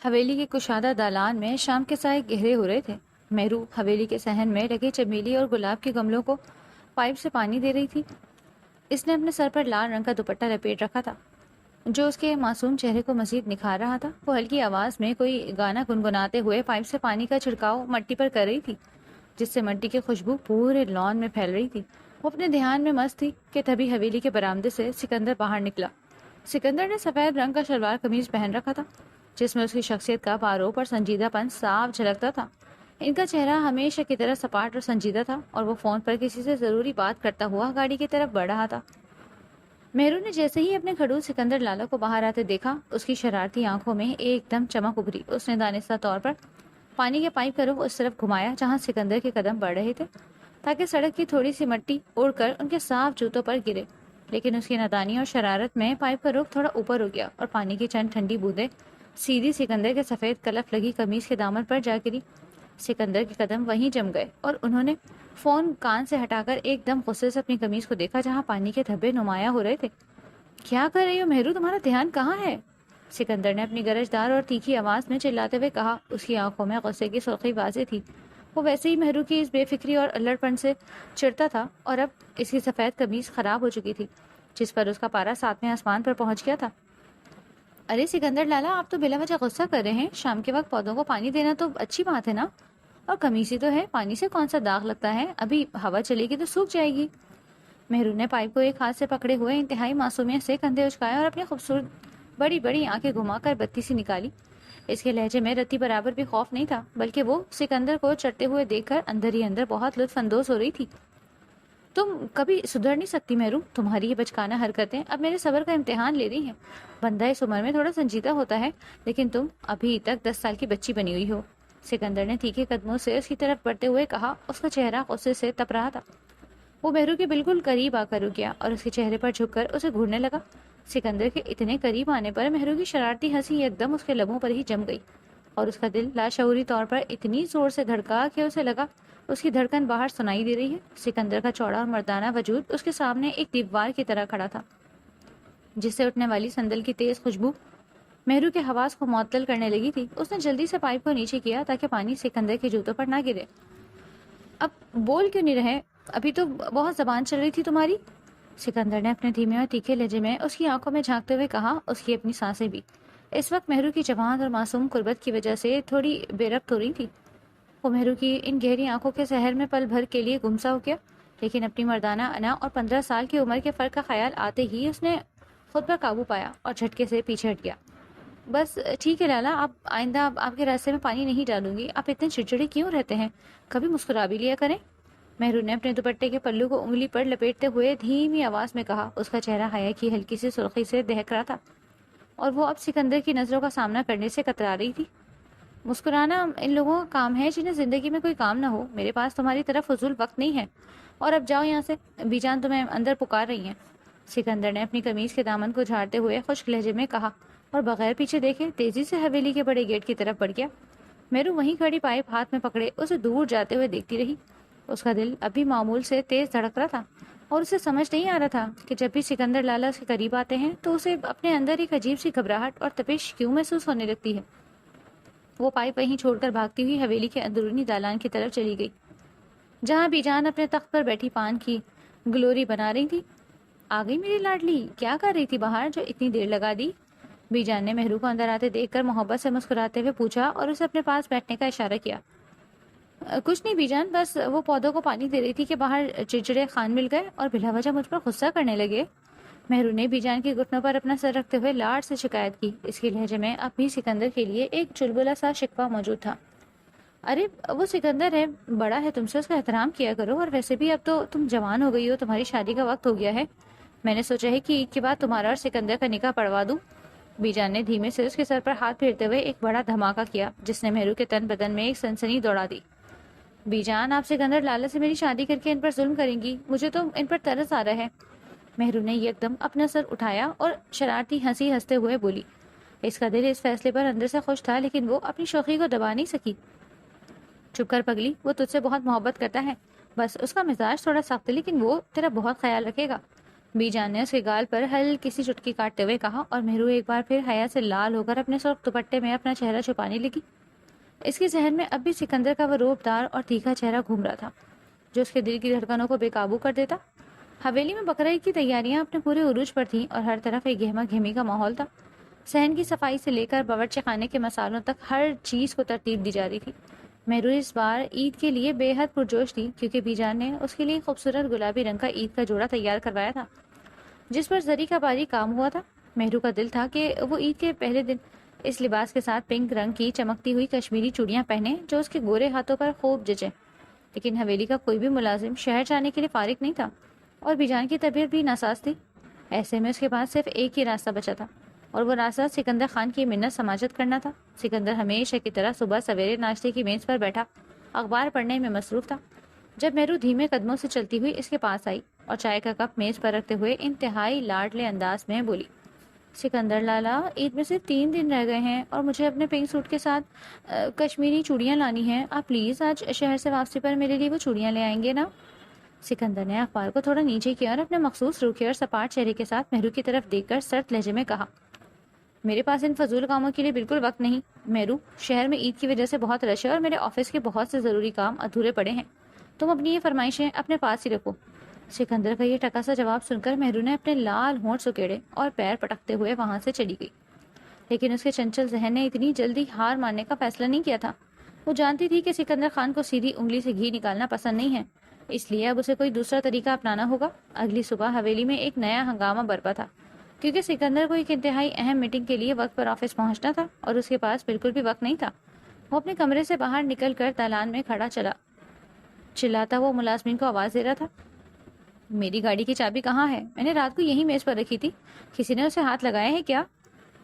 حویلی کے کشادہ دالان میں شام کے سائے گہرے ہو رہے تھے۔ مہرو حویلی کے صحن میں لگے چمیلی اور گلاب کے گملوں کو پائپ سے پانی دے رہی تھی۔ اس نے اپنے سر پر لال رنگ کا دوپٹہ لپیٹ رکھا تھا جو اس کے معصوم چہرے کو مزید نکھار رہا تھا۔ وہ ہلکی آواز میں کوئی گانا گنگناتے ہوئے پائپ سے پانی کا چھڑکاؤ مٹی پر کر رہی تھی، جس سے مٹی کی خوشبو پورے لان میں پھیل رہی تھی۔ وہ اپنے دھیان میں مست تھی کہ تبھی حویلی کے برآمدے سے سکندر باہر نکلا۔ سکندر نے سفید رنگ کا شلوار قمیض پہن رکھا تھا جس میں اس کی شخصیت کا باروپ اور سنجیدہ پن صاف جھلکتا تھا۔ ان کا چہرہ ہمیشہ کی طرح سپاٹ اور سنجیدہ تھا اور وہ فون پر کسی سے ضروری بات کرتا ہوا گاڑی کی طرف بڑھ رہا تھا۔ مہرو نے جیسے ہی اپنے کھڑوس سکندر لالا کو باہر آتے دیکھا، اس کی شرارتی آنکھوں میں ایک دم چمک ابھری۔ اس نے دانستہ طور پر پانی کے پائپ کا رخ اس طرف گھمایا جہاں سکندر کے قدم بڑھ رہے تھے تاکہ سڑک کی تھوڑی سی مٹی اڑ کر ان کے صاف جوتوں پر گرے، لیکن اس کی نادانی اور شرارت میں پائپ کا رخ تھوڑا اوپر ہو گیا اور پانی کی چند ٹھنڈی بوندیں سیدھی سکندر کے سفید کلف لگی قمیض کے دامن پر جا گری۔ سکندر کے قدم وہیں جم گئے اور انہوں نے فون کان سے ہٹا کر ایک دم غصے سے اپنی قمیض کو دیکھا جہاں پانی کے دھبے نمایاں ہو رہے تھے۔ کیا کر رہی ہو مہرو، تمہارا دھیان کہاں ہے؟ سکندر نے اپنی گرجدار اور تیکھی آواز میں چلاتے ہوئے کہا۔ اس کی آنکھوں میں غصے کی سرخی واضح تھی۔ وہ ویسے ہی مہرو کی اس بے فکری اور الڑ پن سے چڑھتا تھا اور اب اس کی سفید قمیض خراب ہو چکی تھی جس پر اس کا پارا ساتویں آسمان پر پہنچ گیا تھا۔ ارے سکندر لالا، آپ تو بلا وجہ غصہ کر رہے ہیں۔ شام کے وقت پودوں کو پانی دینا تو اچھی بات ہے نا، اور قمیض ہی تو ہے، پانی سے کون سا داغ لگتا ہے، ابھی ہوا چلے گی تو سوکھ جائے گی۔ مہرو نے پائپ کو ایک ہاتھ سے پکڑے ہوئے انتہائی معصومیت سے کندھے اچکائے اور اپنی خوبصورت بڑی بڑی آنکھیں گھما کر بتی سی نکالی۔ اس کے لہجے میں رتی برابر بھی خوف نہیں تھا، بلکہ وہ سکندر کو چڑھتے ہوئے دیکھ کر اندر ہی اندر بہت لطف اندوز ہو رہی تھی۔ تم کبھی سدھر نہیں سکتی مہرو، تمہاری یہ بچکانہ حرکتیں اب میرے صبر کا امتحان لے رہی ہیں۔ بندہ اس عمر میں تھوڑا سنجیدہ ہوتا ہے، لیکن تم ابھی تک 10 سال کی بچی بنی ہوئی ہو۔ سکندر نے تیکھے قدموں سے اس کی طرف بڑھتے ہوئے کہا۔ اس کا چہرہ غصے سے تپ رہا تھا۔ وہ مہرو کے بالکل قریب آ کر رک گیا اور اس کے چہرے پر جھک کر اسے گھورنے لگا۔ سکندر کے اتنے قریب آنے پر مہرو کی شرارتی ہنسی ایک دم اس کے لبوں پر ہی جم گئی اور اس کا دل لاشعوری طور پر اتنی زور سے دھڑکا کہ اسے لگا اس کی دھڑکن باہر سنائی دے رہی ہے۔ سکندر کا چوڑا اور مردانہ وجود اس کے سامنے ایک دیوار کی طرح کھڑا تھا جس سے اٹھنے والی سندل کی تیز خوشبو مہرو کے حواس کو معطل کرنے لگی تھی۔ اس نے جلدی سے پائپ کو نیچے کیا تاکہ پانی سکندر کے جوتوں پر نہ گرے۔ اب بول کیوں نہیں رہے؟ ابھی تو بہت زبان چل رہی تھی تمہاری، سکندر نے اپنے دھیمے اور تیکھے لہجے میں اس کی آنکھوں میں جھانکتے ہوئے کہا۔ اس کی اپنی سانسیں بھی اس وقت مہرو کی جوان اور معصوم قربت کی وجہ سے تھوڑی بے ربط ہو رہی تھی۔ وہ مہرو کی ان گہری آنکھوں کے سحر میں پل بھر کے لیے گمسا ہو گیا، لیکن اپنی مردانہ انا اور 15 سال کی عمر کے فرق کا خیال آتے ہی اس نے خود پر قابو پایا اور جھٹکے سے پیچھے ہٹ گیا۔ بس ٹھیک ہے لالا، آپ آئندہ آپ کے راستے میں پانی نہیں ڈالوں گی۔ آپ اتنے چڑچڑے کیوں رہتے ہیں؟ کبھی مسکرا بھی لیا کریں۔ مہرو نے اپنے دوپٹے کے پلو کو انگلی پر لپیٹتے ہوئے دھیمی آواز میں کہا۔ اس کا چہرہ حیا کی ہلکی سی سرخی سے دہک رہا تھا اور وہ اب سکندر کی نظروں کا سامنا کرنے سے کترا رہی تھی۔ مسکرانا ان لوگوں کا کام ہے جنہیں زندگی میں کوئی کام نہ ہو۔ میرے پاس تمہاری طرف فضول وقت نہیں ہے، اور اب جاؤ یہاں سے، بی جان تمہیں اندر پکار رہی ہیں۔ سکندر نے اپنی قمیض کے دامن کو جھاڑتے ہوئے خشک لہجے میں کہا اور بغیر پیچھے دیکھے تیزی سے حویلی کے بڑے گیٹ کی طرف بڑھ گیا۔ مہرو وہیں کھڑی پائپ ہاتھ میں پکڑے اسے دور جاتے ہوئے دیکھتی رہی۔ اس کا دل اب بھی معمول سے تیز دھڑک رہا تھا اور اسے سمجھ نہیں آ رہا تھا کہ جب بھی سکندر لالا اس کے قریب آتے ہیں تو اسے اپنے اندر ایک عجیب سی گھبراہٹ اور تپش کیوں محسوس ہونے لگتی ہے۔ وہ پائپ وہیں چھوڑ کر بھاگتی ہوئی حویلی کے اندرونی دالان کی طرف چلی گئی جہاں بی جان اپنے تخت پر بیٹھی پان کی گلوری بنا رہی تھی۔ آ گئی میری لاڈلی، کیا کر رہی تھی باہر جو اتنی دیر لگا دی؟ بی جان نے مہرو کو اندر آتے دیکھ کر محبت سے مسکراتے ہوئے پوچھا اور اسے اپنے پاس بیٹھنے کا اشارہ کیا۔ کچھ نہیں بی جان، بس وہ پودوں کو پانی دے رہی تھی کہ باہر چڑچڑے خان مل گئے اور بلا وجہ مجھ پر غصہ کرنے لگے۔ مہرو نے بی جان کی گھٹنوں پر اپنا سر رکھتے ہوئے لاڈ سے شکایت کی۔ اس کے لہجے میں اب بھی سکندر کے لیے ایک چلبلا سا شکوہ موجود تھا۔ ارے وہ سکندر ہے، بڑا ہے تم سے، اس کا احترام کیا کرو، اور ویسے بھی اب تو تم جوان ہو گئی ہو، تمہاری شادی کا وقت ہو گیا ہے۔ میں نے سوچا ہے کہ عید کے بعد تمہارا اور سکندر کا نکاح پڑھوا دوں۔ بی جان نے دھیمے سے اس کے سر پر ہاتھ پھیرتے ہوئے ایک بڑا دھماکہ کیا جس نے مہرو کے تن بدن میں ایک سنسنی دوڑا دی۔ بی جان، آپ سکندر لالا سے میری شادی کر کے ان پر ظلم کریں گی، مجھے تو ان پر ترس آ رہا ہے۔ مہرو نے یکدم اپنا سر اٹھایا اور شرارتی ہنسی ہنستے ہوئے بولی۔ اس کا دل اس فیصلے پر اندر سے خوش تھا، لیکن وہ اپنی شوخی کو دبا نہیں سکی۔ چپ کر پگلی، وہ تجھ سے بہت محبت کرتا ہے، بس اس کا مزاج تھوڑا سخت ہے، لیکن وہ تیرا بہت خیال رکھے گا۔ بی جان نے اس کے گال پر ہلکی سی چٹکی کاٹتے ہوئے کہا، اور مہرو ایک بار پھر حیا سے لال ہو کر اپنے سرخ دوپٹے میں اپنا چہرہ چھپانے لگی۔ اس کے ذہن میں اب بھی سکندر کا وہ روبدار اور تیکھا چہرہ گھوم رہا تھا جو اس کے دل کی دھڑکنوں کو بے قابو کر دیتا۔ حویلی میں بقرعید کی تیاریاں اپنے پورے عروج پر تھیں اور ہر طرف ایک گہما گہمی کا ماحول تھا۔ صحن کی صفائی سے لے کر باورچی خانے کے مسالوں تک ہر چیز کو ترتیب دی جا رہی تھی۔ مہرو اس بار عید کے لیے بے حد پرجوش تھی کیونکہ بی جان نے اس کے لیے خوبصورت گلابی رنگ کا عید کا جوڑا تیار کروایا تھا جس پر زری کا باریک کام ہوا تھا۔ مہرو کا دل تھا کہ وہ عید کے پہلے دن اس لباس کے ساتھ پنک رنگ کی چمکتی ہوئی کشمیری چوڑیاں پہنے جو اس کے گورے ہاتھوں پر خوب جچیں، لیکن حویلی کا کوئی بھی ملازم شہر جانے کے لیے فارغ نہیں تھا اور بی جان کی طبیعت بھی ناساز تھی۔ ایسے میں اس کے پاس صرف ایک ہی راستہ بچا تھا اور وہ راستہ سکندر خان کی منت سماجت کرنا تھا۔ سکندر ہمیشہ کی طرح صبح سویرے ناشتے کی میز پر بیٹھا اخبار پڑھنے میں مصروف تھا جب مہرو دھیمے قدموں سے چلتی ہوئی اس کے پاس آئی اور چائے کا کپ میز پر رکھتے ہوئے انتہائی لاڈلے انداز میں بولی، سکندر لالا، عید میں صرف 3 دن رہ گئے ہیں اور مجھے اپنے پنک سوٹ کے ساتھ کشمیری چوڑیاں لانی ہیں۔ آپ پلیز آج شہر سے واپسی پر میرے لیے وہ چوڑیاں لے آئیں گے نا؟ سکندر نے اخبار کو تھوڑا نیچے کیا اور اپنے مخصوص روکھے اور سپاٹ چہرے کے ساتھ مہرو کی طرف دیکھ کر سرد لہجے میں کہا، میرے پاس ان فضول کاموں کے لیے بالکل وقت نہیں۔ مہرو، شہر میں عید کی وجہ سے بہت رش ہے اور میرے آفس کے بہت سے ضروری کام ادھورے پڑے ہیں۔ تم اپنی یہ فرمائشیں اپنے پاس ہی رکھو۔ سکندر کا یہ ٹکا سا جواب سن کر مہرو نے اپنے لال ہونٹ سکیڑے اور پیر پٹکتے ہوئے وہاں سے چلی گئی، لیکن اس کے چنچل ذہن نے اتنی جلدی ہار ماننے کا فیصلہ نہیں کیا تھا۔ وہ جانتی تھی کہ سکندر خان کو سیدھی انگلی سے گھی نکالنا پسند نہیں ہے، اس لیے اب اسے کوئی دوسرا طریقہ اپنانا ہوگا۔ اگلی صبح حویلی میں ایک نیا ہنگامہ برپا تھا کیونکہ سکندر کو ایک انتہائی اہم میٹنگ کے لیے وقت پر آفس پہنچنا تھا اور اس کے پاس بالکل بھی وقت نہیں تھا۔ وہ اپنے کمرے سے باہر نکل کر دالان میں کھڑا چلاتا وہ ملازمین کو آواز دے رہا تھا، میری گاڑی کی چابی کہاں ہے؟ میں نے رات کو یہی میز پر رکھی تھی، کسی نے اسے ہاتھ لگایا ہے کیا؟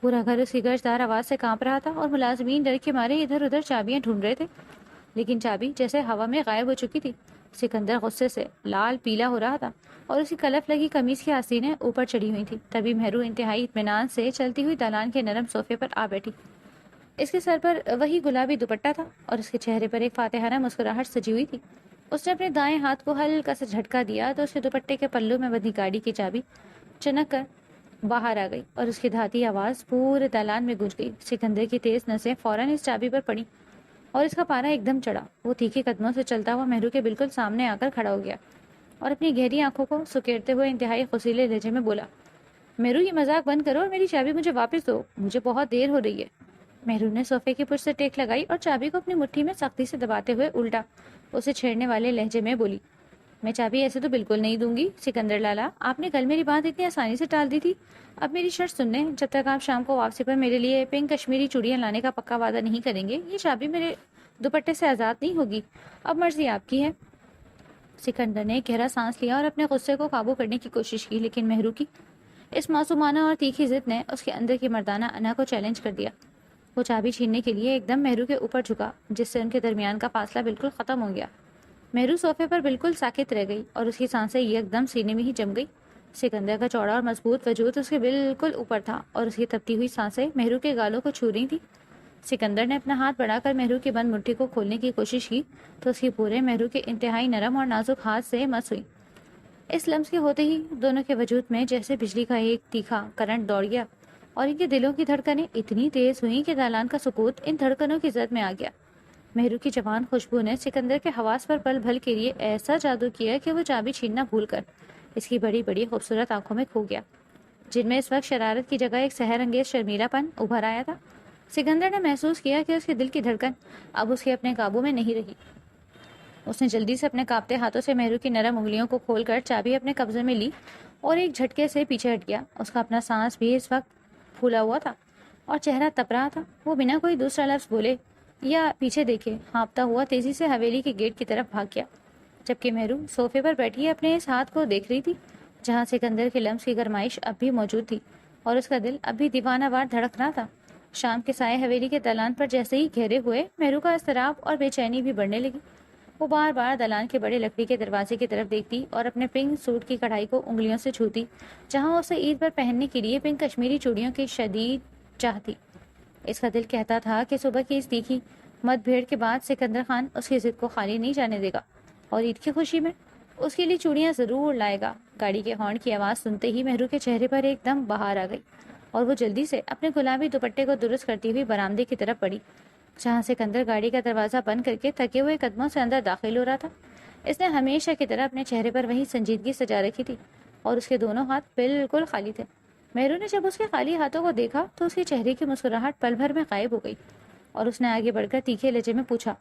پورا گھر اس کی گرجدار آواز سے کانپ رہا تھا اور ملازمین ڈر کے مارے ادھر ادھر چابیاں ڈھونڈ رہے تھے، لیکن چابی جیسے ہوا میں غائب ہو چکی تھی۔ سکندر غصے سے لال پیلا ہو رہا تھا اور اس کی کلف لگی قمیص کی آستینیں اوپر چڑھی ہوئی تھی۔ تبھی مہرو انتہائی اطمینان سے چلتی ہوئی دالان کے نرم صوفے پر آ بیٹھی۔ اس کے سر پر وہی گلابی دوپٹہ تھا اور اس کے چہرے پر ایک فاتحانہ مسکراہٹ سجی ہوئی تھی۔ اس نے اپنے دائیں ہاتھ کو ہلکا سا جھٹکا دیا تو اس کے دوپٹے کے پلو میں بندھی گاڑی کی چابی چنک کر باہر آ گئی اور اس کی دھاتی آواز پورے دالان میں گونج گئی۔ سکندر کی تیز نسیں فوراً اس چابی پر پڑی اور اس کا پارا ایک دم چڑھا۔ وہ تیکھے قدموں سے چلتا ہوا مہرو کے بالکل سامنے آ کر کھڑا ہو گیا اور اپنی گہری آنکھوں کو سکیڑتے ہوئے انتہائی خوشیلے لہجے میں بولا، مہرو، یہ مذاق بند کرو اور میری چابی مجھے واپس دو، مجھے بہت دیر ہو رہی ہے۔ مہرو نے صوفے کی پشت سے ٹیک لگائی اور چابی کو اپنی مٹھی میں سختی سے دباتے ہوئے الٹا اسے چھیڑنے والے لہجے میں بولی، میں چابی ایسے تو بالکل نہیں دوں گی سکندر لالا، آپ نے کل میری بات اتنی آسانی سے ٹال دی تھی۔ اب میری شرط سن لیں، جب تک آپ شام کو واپسی پر میرے لیے پنک کشمیری چوڑیاں لانے کا پکا وعدہ نہیں کریں گے، یہ چابی میرے دوپٹے سے آزاد نہیں ہوگی۔ اب مرضی آپ کی ہے۔ سکندر نے گہرا سانس لیا اور اپنے غصے کو قابو کرنے کی کوشش کی، لیکن مہرو کی اس معصومانہ اور تیکھی ضد نے اس کے اندر کی مردانہ انا کو چیلنج کر دیا۔ وہ چابی چھیننے کے لیے ایک دم مہرو کے اوپر جھکا جس سے ان کے درمیان کا فاصلہ بالکل ختم ہو گیا۔ مہرو صوفے پر بالکل ساکت رہ گئی اور اس کی سانسیں یک دم سینے میں ہی جم گئی۔ سکندر کا چوڑا اور مضبوط وجود اس کے بالکل اوپر تھا اور اس کی تپتی ہوئی سانسیں مہرو کے گالوں کو چھو رہی تھی۔ سکندر نے اپنا ہاتھ بڑھا کر مہرو کی بند مٹھی کو کھولنے کی کوشش کی تو اس کی پورے مہرو کے انتہائی نرم اور نازک ہاتھ سے مس ہوئی۔ اس لمس کے ہوتے ہی دونوں کے وجود میں جیسے بجلی کا ایک تیکھا کرنٹ دوڑ گیا اور ان کے دلوں کی دھڑکنیں اتنی تیز ہوئیں کہ دالان کا سکوت ان دھڑکنوں کی زد میں آ گیا۔ مہرو کی جوان خوشبو نے سکندر کے حواس پر پل بھل کے لیے ایسا جادو کیا کہ وہ چابی چھیننا بھول کر اس کی بڑی بڑی خوبصورت آنکھوں میں کھو گیا، جن میں اس وقت شرارت کی جگہ ایک سحر انگیز شرمیلا پن ابھر آیا تھا۔ سکندر نے محسوس کیا کہ اس کے دل کی دھڑکن اب اس کے اپنے قابو میں نہیں رہی۔ اس نے جلدی سے اپنے کانپتے ہاتھوں سے مہرو کی نرم انگلیوں کو کھول کر چابی اپنے قبضے میں لی اور ایک جھٹکے سے پیچھے ہٹ گیا۔ اس کا اپنا سانس بھی اس وقت پھولا ہوا تھا اور چہرہ تپ رہا تھا۔ وہ بنا کوئی دوسرا لفظ بولے یا پیچھے دیکھے ہانپتا ہوا تیزی سے حویلی کے گیٹ کی طرف بھاگ گیا، جبکہ مہرو صوفے پر بیٹھی اپنے اس ہاتھ کو دیکھ رہی تھی جہاں سکندر کے لمس کی گرمائش اب بھی موجود تھی اور اس کا دل اب بھی دیوانہ وار دھڑک رہا تھا۔ شام کے سائے حویلی کے دالان پر جیسے ہی گہرے ہوئے، مہرو کا اضطراب اور بے چینی بھی بڑھنے لگی۔ وہ بار بار دالان کے بڑے لکڑی کے دروازے کی طرف دیکھتی اور اپنے پنک سوٹ کی کڑھائی کو انگلیوں سے چھوتی جہاں اسے عید پر پہننے کے لیے پنک کشمیری چوڑیوں کی شدید چاہ تھی۔ اس کا دل کہتا تھا کہ صبح کی اس تیکھی مت بھیڑ کے بعد سکندر خان اس کی ضد کو خالی نہیں جانے دے گا اور عید کی خوشی میں اس کے لیے چوڑیاں ضرور لائے گا۔ گاڑی کے ہارن کی آواز سنتے ہی مہرو کے چہرے پر ایک دم بہار آ گئی اور وہ جلدی سے اپنے گلابی دوپٹے کو درست کرتی ہوئی برآمدے کی طرف بڑھی، جہاں سکندر گاڑی کا دروازہ بند کر کے تھکے ہوئے قدموں سے اندر داخل ہو رہا تھا۔ اس نے ہمیشہ کی طرح اپنے چہرے پر وہی سنجیدگی سجا رکھی تھی اور اس کے دونوں ہاتھ بالکل خالی تھے۔ مہرو نے جب اس کے خالی ہاتھوں کو دیکھا تو اس کے چہرے کی مسکراہٹ پل بھر میں غائب ہو گئی اور اس نے آگے بڑھ کر تیکھے لہجے میں پوچھا،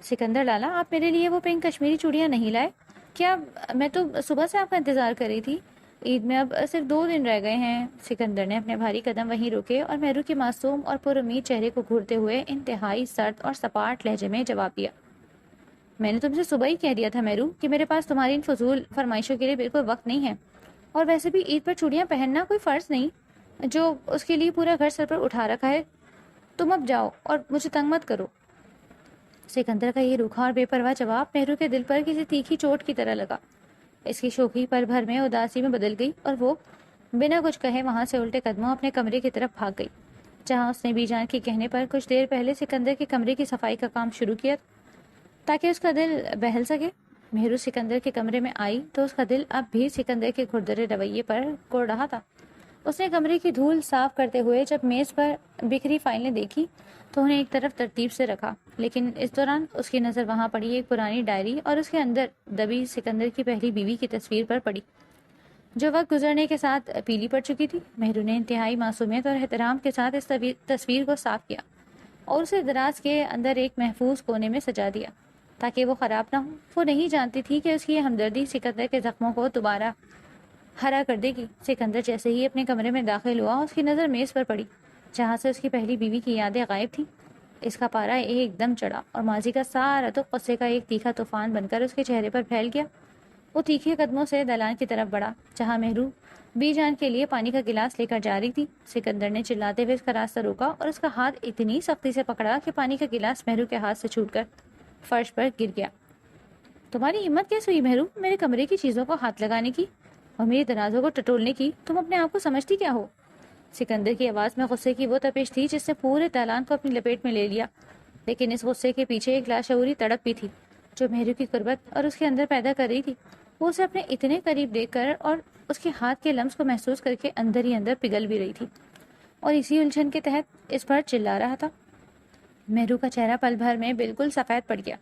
سکندر لالا، آپ میرے لیے وہ پنک کشمیری چوڑیاں نہیں لائے کیا؟ میں تو صبح سے آپ کا انتظار کر رہی تھی، عید میں اب صرف 2 دن رہ گئے ہیں۔ سکندر نے اپنے بھاری قدم وہیں روکے اور مہرو کے معصوم اور پر امید چہرے کو گھورتے ہوئے انتہائی سرد اور سپاٹ لہجے میں جواب دیا، میں نے تم سے صبح ہی کہہ دیا تھا مہرو کہ میرے پاس تمہاری ان فضول فرمائشوں کے لیے بالکل وقت نہیں ہے، اور ویسے بھی عید پر چوڑیاں پہننا کوئی فرض نہیں جو اس کے لیے پورا گھر سر پر اٹھا رکھا ہے۔ تم اب جاؤ اور مجھے تنگ مت کرو۔ سکندر کا یہ روکھا اور بے پرواہ جواب مہرو کے دل پر کسی تیکھی چوٹ کی طرح لگا۔ اس کی شوخی پل بھر میں اداسی میں بدل گئی اور وہ بنا کچھ کہے وہاں سے الٹے قدموں اپنے کمرے کی طرف بھاگ گئی، جہاں اس نے بی جان کے کہنے پر کچھ دیر پہلے سکندر کے کمرے کی صفائی کا کام شروع کیا تاکہ اس کا دل بہل سکے۔ مہرو سکندر کے کمرے میں آئی تو اس کا دل اب بھی سکندر کے کھردرے رویے پر کوڑ رہا تھا۔ اس نے کمرے کی دھول صاف کرتے ہوئے جب میز پر بکھری فائلیں دیکھی تو انہیں ایک طرف ترتیب سے رکھا، لیکن اس دوران اس کی نظر وہاں پڑی ایک پرانی ڈائری اور اس کے اندر دبی سکندر کی پہلی بیوی کی تصویر پر پڑی، جو وقت گزرنے کے ساتھ پیلی پڑ چکی تھی۔ مہرو نے انتہائی معصومیت اور احترام کے ساتھ اس تصویر کو صاف کیا اور اسے دراز کے اندر ایک محفوظ کونے میں سجا دیا تاکہ وہ خراب نہ ہو۔ وہ نہیں جانتی تھی کہ اس کی یہ ہمدردی سکندر کے زخموں کو دوبارہ ہرا کر دے گی۔ سکندر جیسے ہی اپنے کمرے میں داخل ہوا اس کی نظر میز پر پڑی جہاں سے اس کی پہلی بیوی کی یادیں غائب تھیں۔ اس کا پارا ایک دم چڑھا اور ماضی کا سارا تو غصے کا ایک تیکھا طوفان بن کر اس کے چہرے پر پھیل گیا۔ وہ تیکھے قدموں سے دالان کی طرف بڑھا جہاں مہرو بی جان کے لیے پانی کا گلاس لے کر جا رہی تھی۔ سکندر نے چلاتے ہوئے اس کا راستہ روکا اور اس کا ہاتھ اتنی سختی سے پکڑا کہ پانی کا گلاس مہرو کے ہاتھ سے چھوٹ کر فرش پر گر گیا۔ تمہاری ہمت کیسے ہوئی مہرو میرے کمرے کی چیزوں کو ہاتھ لگانے کی اور میری درازوں کو ٹٹولنے کی؟ تم اپنے آپ کو سمجھتی کیا ہو؟ سکندر کی آواز میں غصے کی وہ تپش تھی جس نے پورے دالان کو اپنی لپیٹ میں لے لیا، لیکن اس غصے کے پیچھے ایک لاشعوری تڑپ بھی تھی جو مہرو کی قربت اور اس کے اندر پیدا کر رہی تھی۔ وہ اسے اپنے اتنے قریب دیکھ کر اور اس کے ہاتھ کے لمس کو محسوس کر کے اندر ہی اندر پگھل بھی رہی تھی اور اسی الجھن کے تحت اس پر چلا رہا تھا۔ مہرو کا چہرہ پل بھر میں بالکل سفید پڑ گیا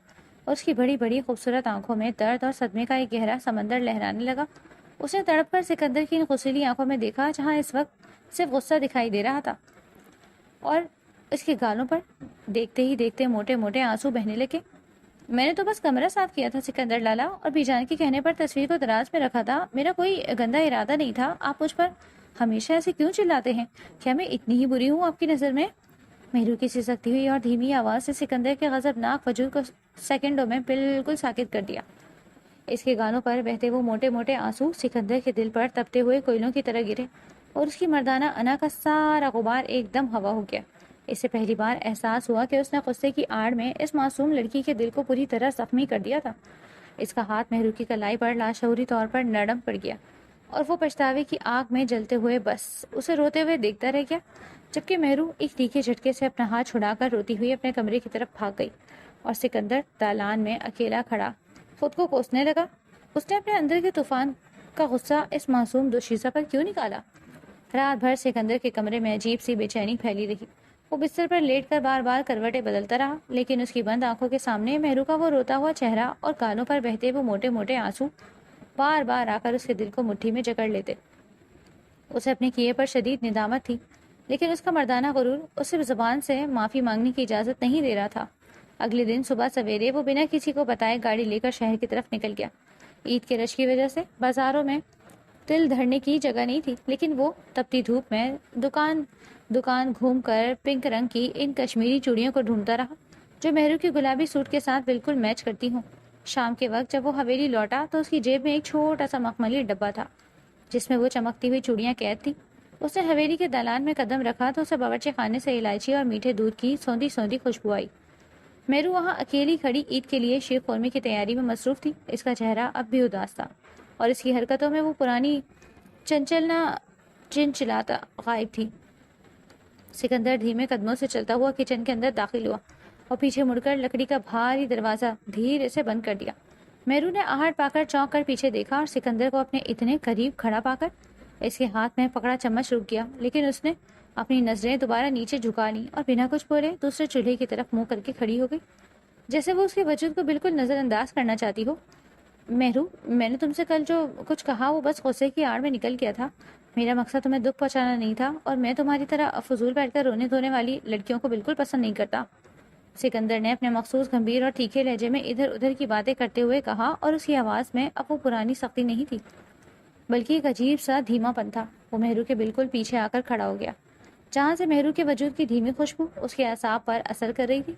اور اس کی بڑی بڑی خوبصورت آنکھوں میں درد اور صدمے کا ایک گہرا سمندر لہرانے لگا۔ اس نے تڑپ کر سکندر کی ان غصیلی آنکھوں میں دیکھا جہاں اس وقت صرف غصہ دکھائی دے رہا تھا، اور اس کے گالوں پر دیکھتے ہی دیکھتے موٹے موٹے آنسو بہنے لگے۔ میں نے تو بس کمرہ صاف کیا تھا سکندر لالا، اور بی جان کے کہنے پر تصویر کو دراز میں رکھا تھا، میرا کوئی گندا ارادہ نہیں تھا۔ آپ مجھ پر ہمیشہ ایسے کیوں چلاتے ہیں؟ کیا میں اتنی ہی بری ہوں آپ کی نظر میں؟ مہرو کی سسکتی ہوئی اور دھیمی آواز سے سکندر کے غضبناک وجود کو سیکنڈوں میں بالکل ساکت کر دیا۔ اس کے گالوں پر بہتے وہ موٹے موٹے آنسو سکندر کے دل پر تپتے ہوئے کوئلوں کی طرح گرے اور اس کی مردانہ انا کا سارا غبار ایک دم ہوا ہو گیا۔ اس سے پہلی بار احساس ہوا کہ اس نے غصے کی آڑ میں اس معصوم لڑکی کے دل کو پوری طرح زخمی کر دیا تھا۔ اس کا ہاتھ مہرو کی کلائی پر لاشعوری طور پر نرم پڑ گیا اور وہ پچھتاوے کی آگ میں جلتے ہوئے بس اسے روتے ہوئے دیکھتا رہ گیا، جبکہ مہرو ایک تیکھے جھٹکے سے اپنا ہاتھ چھڑا کر روتی ہوئی اپنے کمرے کی طرف بھاگ گئی اور سکندر دالان میں اکیلا کھڑا خود کو کوسنے لگا۔ اس نے اپنے اندر کے طوفان کا غصہ اس معصوم دوشیزہ پر کیوں نکالا؟ رات بھر سکندر کے کمرے میں عجیب سی بے چینی پھیلی رہی۔ وہ بستر پر لیٹ کر بار بار کروٹیں بدلتا رہا، لیکن اس کی بند آنکھوں کے سامنے مہرو کا وہ روتا ہوا چہرہ اور گالوں پر بہتے وہ موٹے موٹے آنسو بار بار آ کر اس کے دل کو مٹھی میں جکڑ لیتے۔ اسے اپنے کیے پر شدید ندامت تھی، لیکن اس کا مردانہ غرور اسے زبان سے معافی مانگنے کی اجازت نہیں دے رہا تھا۔ اگلے دن صبح سویرے وہ بنا کسی کو بتائے گاڑی لے کر شہر کی طرف نکل گیا۔ عید کے رش کی وجہ سے بازاروں میں تل دھرنے کی جگہ نہیں تھی، لیکن وہ تپتی دھوپ میں دکان گھوم کر پنک رنگ کی ان کشمیری چوڑیوں کو ڈھونڈتا رہا جو مہرو کے گلابی سوٹ کے ساتھ بالکل میچ کرتی ہوں۔ شام کے وقت جب وہ حویلی لوٹا تو اس کی جیب میں ایک چھوٹا سا مخملی ڈبہ تھا جس میں وہ چمکتی ہوئی چوڑیاں قید تھیں۔ اس نے حویلی کے دالان میں قدم رکھا تو اسے باورچی خانے سے الائچی اور میٹھے دودھ کی سوندھی سوندھی خوشبو آئی۔ مہرو وہاں اکیلی کھڑی عید کے لیے شیر قورمے کی تیاری میں مصروف تھی۔ اس کا چہرہ اب بھی اداس تھا اور اس کی حرکتوں میں وہ پرانی چنچلاتا غائب تھی۔ سکندر دھیمے قدموں سے چلتا ہوا کچن کے اندر داخل ہوا اور پیچھے مڑ کر لکڑی کا بھاری دروازہ دھیرے سے بند کر دیا۔ مہرو نے آہٹ پا کر چونک کر پیچھے دیکھا اور سکندر کو اپنے اتنے قریب کھڑا پا کر اس کے ہاتھ میں پکڑا چمچ رک گیا، لیکن اس نے اپنی نظریں دوبارہ نیچے جھکا لیں اور بنا کچھ بولے دوسرے چولہے کی طرف منہ کر کے کھڑی ہو گئی، جیسے وہ اس کے وجود کو بالکل نظر انداز کرنا چاہتی ہو۔ مہرو، میں نے تم سے کل جو کچھ کہا وہ بس غصے کی آڑ میں نکل گیا تھا۔ میرا مقصد تمہیں دکھ پہنچانا نہیں تھا، اور میں تمہاری طرح فضول بیٹھ کر رونے دھونے والی لڑکیوں کو بالکل پسند نہیں کرتا۔ سکندر نے اپنے مخصوص گمبھیر اور تیکھے لہجے میں ادھر ادھر کی باتیں کرتے ہوئے کہا، اور اس کی آواز میں اب وہ پرانی سختی نہیں تھی بلکہ ایک عجیب سا دھیما پن تھا۔ وہ مہرو کے بالکل پیچھے آ کر کھڑا ہو گیا، جہاں سے مہرو کے وجود کی دھیمی خوشبو اس کے اعصاب پر اثر کر رہی تھی۔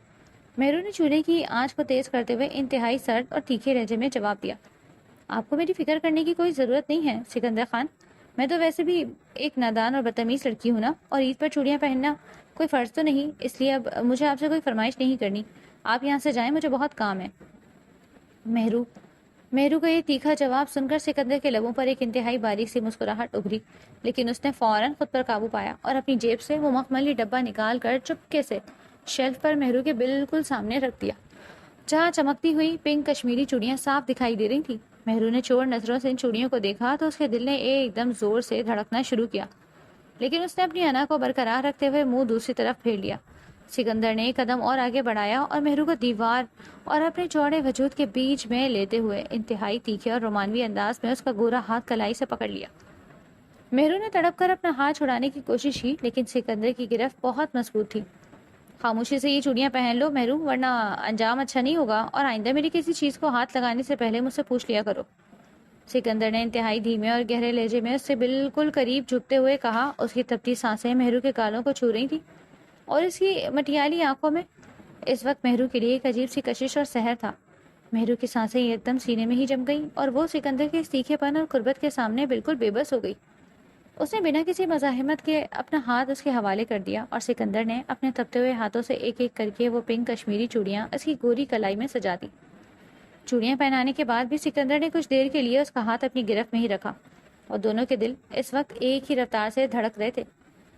مہرو نے چولہے کی آنچ کو تیز کرتے ہوئے انتہائی سرد اور تیکھے لہجے میں جواب دیا، آپ کو میری فکر کرنے کی کوئی ضرورت نہیں ہے سکندر خان، میں تو ویسے بھی ایک نادان اور بدتمیز لڑکی ہوں نا، اور عید پر چوڑیاں پہننا کوئی فرض تو نہیں، اس لیے اب مجھے آپ سے کوئی فرمائش نہیں کرنی، آپ یہاں سے جائیں، مجھے بہت کام ہے۔ مہرو کا یہ تیکھا جواب سن کر سکندر کے لبوں پر ایک انتہائی باریک سی مسکراہٹ ابھری، لیکن اس نے فوراً خود پر قابو پایا اور اپنی جیب سے وہ مخملی ڈبہ نکال کر چپکے سے شیلف پر مہرو کے بالکل سامنے رکھ دیا، جہاں چمکتی ہوئی پنک کشمیری چوڑیاں صاف دکھائی دے رہی تھیں۔ مہرو نے چور نظروں سے ان چوڑیوں کو دیکھا تو اس کے دل نے ایک دم زور سے دھڑکنا شروع کیا، لیکن اس نے اپنی انا کو برقرار رکھتے ہوئے منہ دوسری طرف پھیر لیا۔ سکندر نے ایک قدم اور آگے بڑھایا اور مہرو کو دیوار اور اپنے چوڑے وجود کے بیچ میں لیتے ہوئے انتہائی تیکھے اور رومانوی انداز میں اس کا گورا ہاتھ کلائی سے پکڑ لیا۔ مہرو نے تڑپ کر اپنا ہاتھ چھڑانے کی کوشش کی، لیکن سکندر کی گرفت بہت مضبوط تھی۔ خاموشی سے یہ چوڑیاں پہن لو مہرو، ورنہ انجام اچھا نہیں ہوگا، اور آئندہ میری کسی چیز کو ہاتھ لگانے سے پہلے مجھ سے پوچھ لیا کرو۔ سکندر نے انتہائی دھیمے اور گہرے لہجے میں اس سے بالکل قریب جھکتے ہوئے کہا۔ اس کی تپتی سانسیں مہرو کے گالوں کو چھو رہی تھی اور اس کی مٹیالی آنکھوں میں اس وقت مہرو کے لیے ایک عجیب سی کشش اور سحر تھا۔ مہرو کی سانسیں ایک دم سینے میں ہی جم گئیں اور وہ سکندر کے اس تیکھے پن اور قربت کے سامنے بالکل بے بس ہو گئی۔ اس نے بنا کسی مزاحمت کے اپنا ہاتھ اس کے حوالے کر دیا اور سکندر نے اپنے تپتے ہوئے ہاتھوں سے ایک ایک کر کے وہ پنک کشمیری چوڑیاں اس کی گوری کلائی میں سجا دی۔ چوڑیاں پہنانے کے بعد بھی سکندر نے کچھ دیر کے لیے اس کا ہاتھ اپنی گرفت میں ہی رکھا، اور دونوں کے دل اس وقت ایک ہی رفتار سے دھڑک رہے تھے۔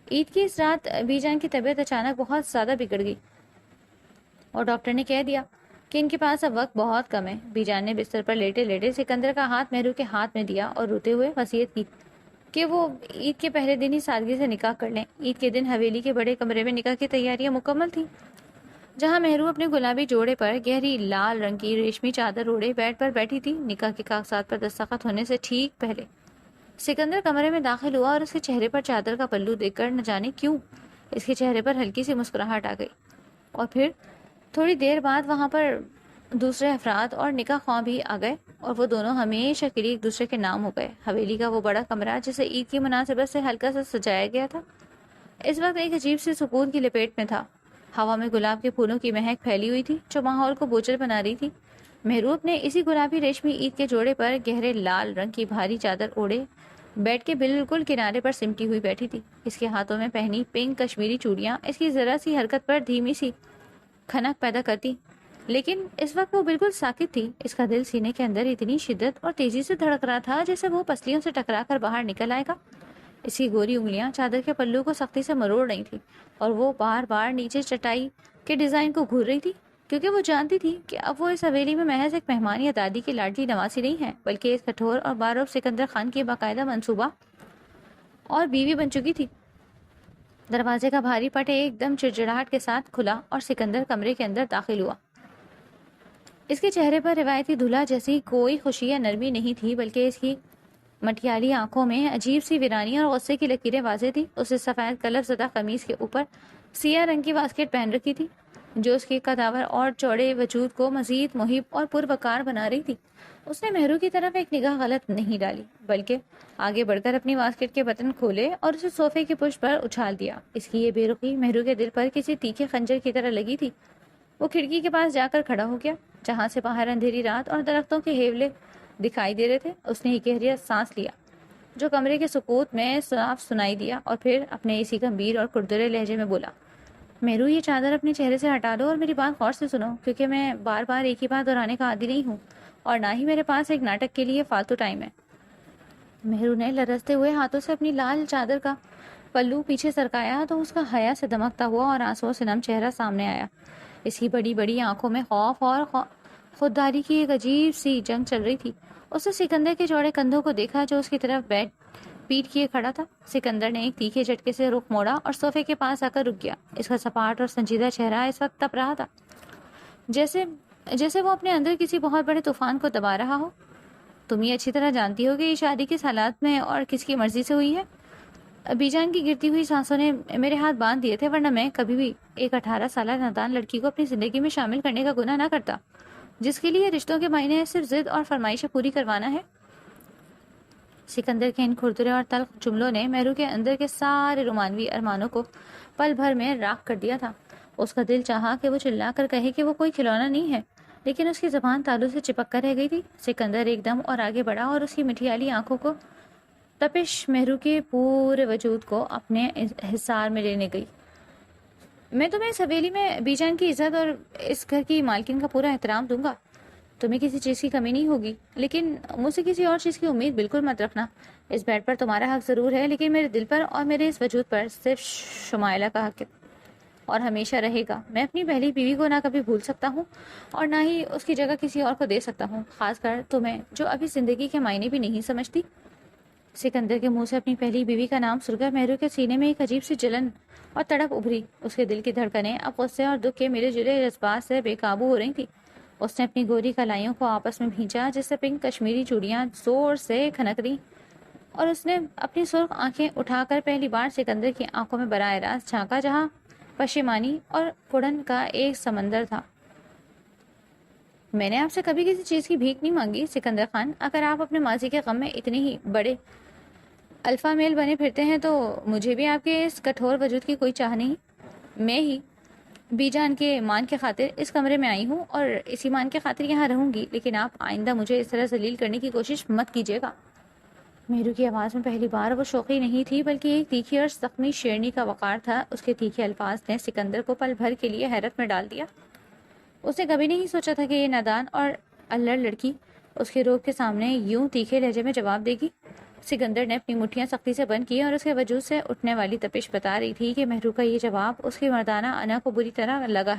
عید کی اس رات بی جان کی طبیعت اچانک بہت زیادہ بگڑ گئی اور ڈاکٹر نے کہہ دیا کہ ان کے پاس اب وقت بہت کم ہے۔ بی جان نے بستر پر لیٹے لیٹے سکندر کا ہاتھ مہرو کے ہاتھ میں دیا اور روتے ہوئے وصیت کی کہ وہ عید کے پہلے دن ہی سادگی سے نکاح کر لیں۔ عید کے دن حویلی کے بڑے کمرے میں نکاح کی تیاریاں مکمل تھیں، جہاں مہرو اپنے گلابی جوڑے پر گہری لال رنگ کی ریشمی چادر اوڑھے بیڈ پر بیٹھی تھی۔ نکاح کے کاغذات پر دستخط ہونے سے ٹھیک پہلے سکندر کمرے میں داخل ہوا اور اس کے چہرے پر چادر کا پلو دیکھ کر نہ جانے کیوں اس کے چہرے پر ہلکی سی مسکراہٹ آ گئی، اور پھر تھوڑی دیر بعد وہاں پر دوسرے افراد اور نکاح خواہ بھی آ گئے، اور وہ دونوں ہمیشہ کے لیے ایک دوسرے کے نام ہو گئے۔ حویلی کا وہ بڑا کمرہ جسے عید کی مناسبت سے ہلکا سا سجایا گیا تھا، اس وقت ایک عجیب سی سکون کی لپیٹ میں تھا۔ ہوا میں گلاب کے پھولوں کی مہک پھیلی ہوئی تھی جو ماحول کو بوجھل بنا رہی تھی۔ مہرو اپنے اسی گلابی ریشمی عید کے جوڑے پر گہرے لال رنگ کی بھاری چادر اوڑھے بیڈ کے بالکل کنارے پر سمٹی ہوئی بیٹھی تھی۔ اس کے ہاتھوں میں پہنی پنک کشمیری چوڑیاں اس کی ذرا سی حرکت پر دھیمی سی کھنک پیدا کرتی، لیکن اس وقت وہ بالکل ساکت تھی۔ اس کا دل سینے کے اندر اتنی شدت اور تیزی سے دھڑک رہا تھا جیسے وہ پسلیوں سے ٹکرا کر باہر نکل آئے گا۔ اس کی گوری انگلیاں چادر کے پلو کو سختی سے مروڑ رہی تھی اور وہ بار بار نیچے چٹائی کے ڈیزائن کو گھور رہی تھی، کیونکہ وہ جانتی تھی کہ اب وہ اس حویلی میں محض ایک مہمان یا دادی کی لاڈلی نواسی نہیں ہے، بلکہ اس کٹھور اور بارعب سکندر خان کی باقاعدہ منصوبہ اور بیوی بن چکی تھی۔ دروازے کا بھاری پٹ ایک دم چڑچڑاہٹ کے ساتھ کھلا اور سکندر کمرے کے اندر داخل ہوا۔ اس کے چہرے پر روایتی دلہا جیسی کوئی خوشی یا نرمی نہیں تھی، بلکہ اس کی مٹیالی آنکھوں میں عجیب سی ویرانی اور غصے کی لکیریں واضح تھی۔ اسے سفید کلف زدہ قمیص کے اوپر سیاہ رنگ کی واسکٹ پہن رکھی تھی جو اس کے قداور اور چوڑے وجود کو مزید محب اور پروقار بنا رہی تھی۔ اس نے مہرو کی طرف ایک نگاہ غلط نہیں ڈالی، بلکہ آگے بڑھ کر اپنی واسکٹ کے بٹن کھولے اور اسے صوفے کی پشت پر اچھال دیا۔ اس کی یہ بے رخی مہرو کے دل پر کسی تیکھے خنجر کی طرح لگی تھی۔ وہ کھڑکی کے پاس جا کر کھڑا ہو گیا جہاں سے باہر اندھیری رات اور درختوں کے ہیولے دکھائی دے رہے تھے۔ اس نے ایک گہری سانس لیا جو کمرے کے سکوت میں صاف سنائی دیا، اور پھر اپنے اسی گمبھیر اور کردرے لہجے میں بولا، مہرو یہ چادر اپنے چہرے سے ہٹا دو اور میری بات غور سے سنو، کیونکہ میں بار بار ایک ہی بات دہرانے کا عادی نہیں ہوں اور نہ ہی میرے پاس ایک ناٹک کے لیے فالتو ٹائم ہے۔ مہرو نے لرزتے ہوئے ہاتھوں سے اپنی لال چادر کا پلو پیچھے سرکایا تو اس کا حیا سے دمکتا ہوا اور آنسوؤں سے نم چہرہ سامنے آیا۔ اس کی بڑی بڑی آنکھوں میں خوف اور خودداری کی ایک عجیب سی جنگ چل رہی تھی۔ اس نے سکندر کے چوڑے کندھوں کو دیکھا جو اس کی طرف پیٹ کیے کھڑا تھا۔ سکندر نے ایک تیکھے جھٹکے سے رخ موڑا اور صوفے کے پاس آ کر رک گیا۔ اس کا سپاٹ اور سنجیدہ چہرہ اس وقت تپ رہا تھا، جیسے وہ اپنے اندر کسی بہت بڑے طوفان کو دبا رہا ہو۔ تم یہ اچھی طرح جانتی ہو کہ یہ شادی کس حالات میں اور کس کی مرضی سے ہوئی ہے۔ ابی جان کی گرتی ہوئی سانسوں نے میرے ہاتھ باندھ دیے تھے، ورنہ میں کبھی بھی ایک 18 سالہ نادان لڑکی کو اپنی زندگی میں شامل کرنے کا گناہ نہ کرتا، جس کے لیے رشتوں کے معنی صرف ضد اور فرمائشیں پوری کروانا ہے۔ سکندر کے ان کھردرے اور تلخ جملوں نے مہرو کے اندر کے سارے رومانوی ارمانوں کو پل بھر میں راکھ کر دیا تھا۔ اس کا دل چاہا کہ وہ چلا کر کہے کہ وہ کوئی کھلونا نہیں ہے، لیکن اس کی زبان تالو سے چپک کر رہ گئی تھی۔ سکندر ایک دم اور آگے بڑھا اور اس کی مٹھیالی آنکھوں کو تپش مہرو کے پورے وجود کو اپنے حصار میں لینے گئی۔ میں تمہیں اس حویلی میں بی جان کی عزت اور اس گھر کی مالکن کا پورا احترام دوں گا، تمہیں کسی چیز کی کمی نہیں ہوگی، لیکن مجھ سے کسی اور چیز کی امید بالکل مت رکھنا۔ اس بیڈ پر تمہارا حق ضرور ہے، لیکن میرے دل پر اور میرے اس وجود پر صرف شمائلہ کا حق ہے اور ہمیشہ رہے گا۔ میں اپنی پہلی بیوی کو نہ کبھی بھول سکتا ہوں اور نہ ہی اس کی جگہ کسی اور کو دے سکتا ہوں، خاص کر تمہیں جو ابھی زندگی کے معنی بھی نہیں سمجھتی۔ سکندر کے منہ سے اپنی پہلی بیوی کا نام سن کر مہرو کے سینے میں ایک عجیب سی جلن اور تڑپ ابھری۔ اس کے دل کی دھڑکنیں اب غصے اور دکھ کے میرے جلے جذبات سے بے قابو ہو رہی تھی۔ اس نے اپنی گوری کلائیوں کو آپس میں بھینچا جس سے پنک کشمیری چوڑیاں زور سے کھنک رہی، اور اس نے اپنی سرخ آنکھیں اٹھا کر پہلی بار سکندر کی آنکھوں میں براہ راست جھانکا، جہاں پشیمانی اور کڑن کا ایک سمندر تھا۔ میں نے آپ سے کبھی کسی چیز کی بھیک نہیں مانگی سکندر خان، اگر آپ اپنے ماضی کے غم میں اتنے ہی بڑے الفا میل بنے پھرتے ہیں تو مجھے بھی آپ کے اس کٹھور وجود کی کوئی چاہ نہیں۔ میں ہی بی جان کے مان کے خاطر اس کمرے میں آئی ہوں اور اسی مان کے خاطر یہاں رہوں گی، لیکن آپ آئندہ مجھے اس طرح ذلیل کرنے کی کوشش مت کیجیے گا۔ مہرو کی آواز میں پہلی بار وہ شوخی نہیں تھی بلکہ ایک تیکھی اور زخمی شیرنی کا وقار تھا۔ اس کے تیکھے الفاظ نے سکندر کو پل بھر کے لیے حیرت میں ڈال دیا۔ اس نے کبھی نہیں سوچا تھا کہ یہ نادان اور الڑ لڑکی اس کے روب کے سامنے یوں تیکھے لہجے میں جواب دے گی۔ سکندر نے اپنی مٹھیاں سختی سے بند کی اور اس کے وجود سے اٹھنے والی تپش بتا رہی تھی کہ مہرو کا یہ جواب اس کی مردانہ انا کو بری طرح لگا۔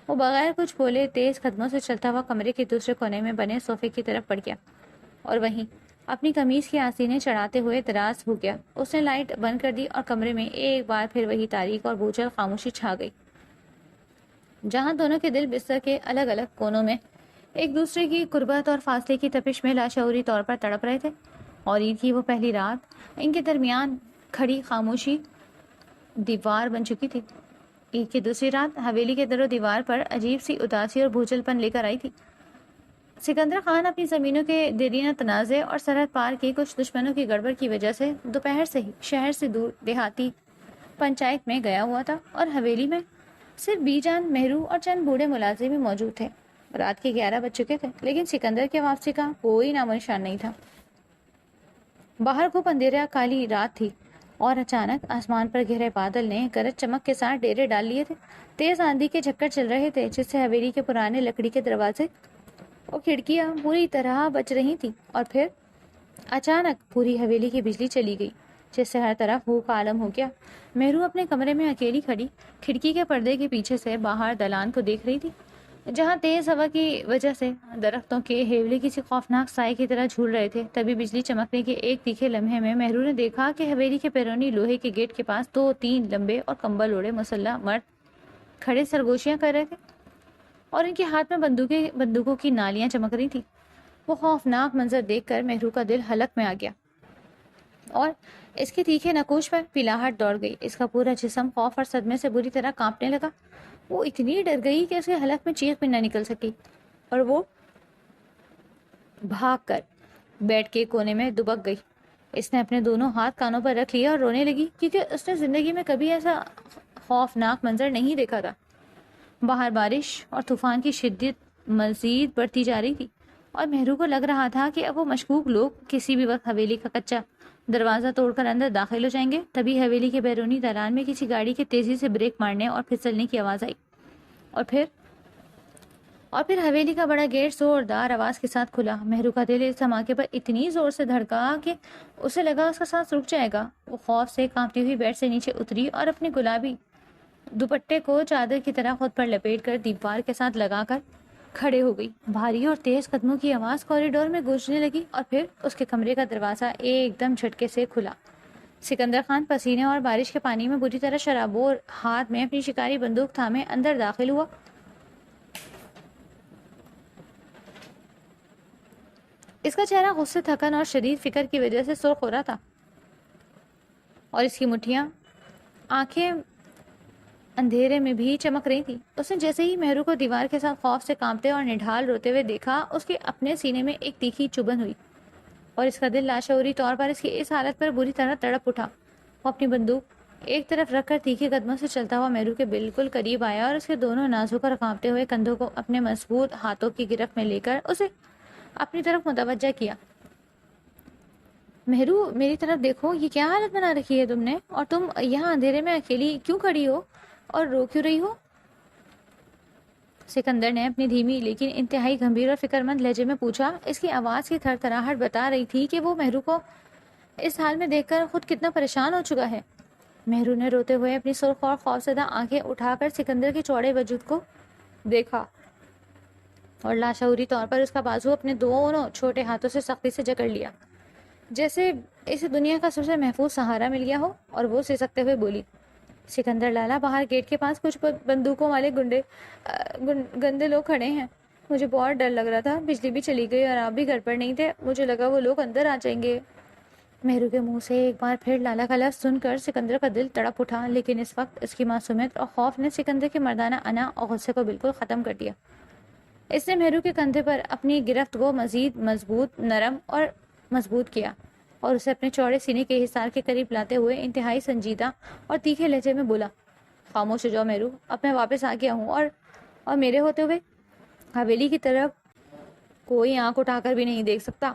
وہ بغیر کچھ بولے تیز قدموں سے چلتا ہوا کمرے کے دوسرے کونے میں بنے صوفے کی طرف بڑھ گیا اور وہیں اپنی قمیض کی آستینیں چڑھاتے ہوئے دراز ہو گیا۔ اس نے لائٹ بند کر دی اور کمرے میں ایک بار پھر وہی تاریک اور بوجھل خاموشی چھا گئی، جہاں دونوں کے دل بستر کے الگ الگ کونوں میں ایک دوسرے کی قربت اور فاصلے کی تپش میں لاشعوری طور پر تڑپ رہے تھے۔ اور عید کی وہ پہلی رات ان کے درمیان کھڑی خاموشی دیوار بن چکی تھی۔ عید کی دوسری رات حویلی کے در و دیوار پر عجیب سی اداسی اور بھوچل پن لے کر آئی تھی۔ سکندر خان اپنی زمینوں کے دیرینہ تنازع اور سرحد پار کے کچھ دشمنوں کی گڑبڑ کی وجہ سے دوپہر سے ہی شہر سے دور دیہاتی پنچایت میں گیا ہوا تھا، اور حویلی میں صرف بی جان، مہرو اور چند بوڑھے ملازم ہی موجود تھے۔ رات کے 11 بج چکے تھے، لیکن سکندر کے واپسی کا کوئی نام و نشان نہیں تھا۔ باہر خوب اندھیرا کالی رات تھی اور اچانک آسمان پر گہرے بادل نے گرج چمک کے ساتھ ڈیرے ڈال لیے تھے۔ تیز آندھی کے جھکڑ چل رہے تھے جس سے حویلی کے پرانے لکڑی کے دروازے اور کھڑکیاں پوری طرح بچ رہی تھیں، اور پھر اچانک پوری حویلی کی بجلی چلی گئی جس سے ہر طرف ہو کا عالم ہو گیا۔ مہرو اپنے کمرے میں اکیلی کھڑی کھڑکی کے پردے کے پیچھے سے باہر دلان کو دیکھ رہی تھی، جہاں تیز ہوا کی وجہ سے درختوں کے ہیولے کسی خوفناک سائے کی طرح جھول رہے تھے۔ تبھی بجلی چمکنے کے ایک تیکھے لمحے میں مہرو نے دیکھا کہ حویلی کے بیرونی لوہے کے گیٹ کے پاس 2-3 لمبے اور کمبل اوڑھے مسلح مرد کھڑے سرگوشیاں کر رہے تھے، اور ان کے ہاتھ میں بندوقوں کی نالیاں چمک رہی تھی۔ وہ خوفناک منظر دیکھ کر مہرو کا دل حلق میں آ گیا اور اس کے تیکھے نکوش پر پلاہٹ دوڑ گئی۔ اس کا پورا جسم خوف اور صدمے سے بری طرح کانپنے لگا۔ وہ اتنی ڈر گئی کہ اس کے حلق میں چیخ بھی نہ نکل سکی، اور وہ بھاگ کر بیڈ کے کونے میں دبک گئی۔ اس نے اپنے دونوں ہاتھ کانوں پر رکھ لیا اور رونے لگی، کیونکہ اس نے زندگی میں کبھی ایسا خوفناک منظر نہیں دیکھا تھا۔ باہر بارش اور طوفان کی شدت مزید بڑھتی جا رہی تھی، اور مہرو کو لگ رہا تھا کہ اب وہ مشکوک لوگ کسی بھی وقت حویلی کا کچا دروازہ توڑ کر اندر داخل ہو جائیں گے۔ تبھی حویلی کے بیرونی دالان میں کسی گاڑی کے تیزی سے بریک مارنے اور پھسلنے کی آواز آئی، اور پھر حویلی کا بڑا گیٹ زوردار آواز کے ساتھ کھلا۔ مہرو کا دل اس دھماکے پر اتنی زور سے دھڑکا کہ اسے لگا اس کا سانس رک جائے گا۔ وہ خوف سے کانپتی ہوئی بیڈ سے نیچے اتری اور اپنے گلابی دوپٹے کو چادر کی طرح خود پر لپیٹ کر دیوار کے ساتھ لگا کر کھڑے ہو گئی۔ بھاری اور تیز قدموں کی آواز کوریڈور میں گونجنے لگی اور پھر اس کے کمرے کا دروازہ ایک دم جھٹکے سے کھلا۔ سکندر خان پسینے اور بارش کے پانی میں بری طرح شرابور ہاتھ میں اپنی شکاری بندوق تھامے اندر داخل ہوا۔ اس کا چہرہ غصے، تھکن اور شدید فکر کی وجہ سے سرخ ہو رہا تھا اور اس کی مٹھیاں آنکھیں اندھیرے میں بھی چمک رہی تھی۔ اس نے جیسے ہی مہرو کو دیوار کے ساتھ خوف سے کانپتے اور نڈھال روتے ہوئے دیکھا، اس کے اپنے سینے میں ایک تیکھی چبھن ہوئی اور اس کا دل لاشعوری طور پر اس کی اس حالت پر بری طرح تڑپ اٹھا۔ وہ اپنی بندوق ایک طرف رکھ کر تیکھے قدموں سے چلتا ہوا مہرو کے بالکل قریب آیا اور اس کے دونوں نازک اور کانپتے ہوئے کندھوں کو اپنے مضبوط ہاتھوں کی گرفت میں لے کر اسے اپنی طرف متوجہ کیا۔ مہرو، میری طرف دیکھو، یہ کیا حالت بنا رکھی ہے تم نے؟ اور تم یہاں اندھیرے میں اکیلی کیوں کھڑی ہو اور رو کیوں رہی ہو؟ سکندر نے اپنی دھیمی لیکن انتہائی گمبھیر اور فکر مند لہجے میں پوچھا۔ اس کی آواز کی تھر تھراہٹ بتا رہی تھی کہ وہ مہرو کو اس حال میں دیکھ کر خود کتنا پریشان ہو چکا ہے۔ مہرو نے روتے ہوئے اپنی سرخ اور خوفزدہ آنکھیں اٹھا کر سکندر کے چوڑے وجود کو دیکھا اور لاشعوری طور پر اس کا بازو اپنے دونوں چھوٹے ہاتھوں سے سختی سے جکڑ لیا، جیسے اسے دنیا کا سب سے محفوظ سہارا مل گیا ہو، اور وہ سسکتے ہوئے بولی، سکندر لالا، باہر گیٹ کے پاس کچھ بندوقوں والے گندے لوگ کھڑے ہیں۔ مجھے بہت ڈر لگ رہا تھا، بجلی بھی چلی گئی اور آپ بھی گھر پر نہیں تھے، مجھے لگا وہ لوگ اندر آ جائیں گے۔ مہرو کے منہ سے ایک بار پھر لالا کا لفظ سن کر سکندر کا دل تڑپ اٹھا، لیکن اس وقت اس کی معصومیت اور خوف نے سکندر کے مردانہ انا اور غصے کو بالکل ختم کر دیا۔ اس نے مہرو کے کندھے پر اپنی گرفت کو مزید مضبوط، نرم اور مضبوط کیا اور اسے اپنے چوڑے سینے کے حصار کے قریب لاتے ہوئے انتہائی سنجیدہ اور تیکھے لہجے میں بولا، خاموش ہو جاؤ مہرو، اب میں واپس آ گیا ہوں اور میرے ہوتے ہوئے حویلی کی طرف کوئی آنکھ اٹھا کر بھی نہیں دیکھ سکتا۔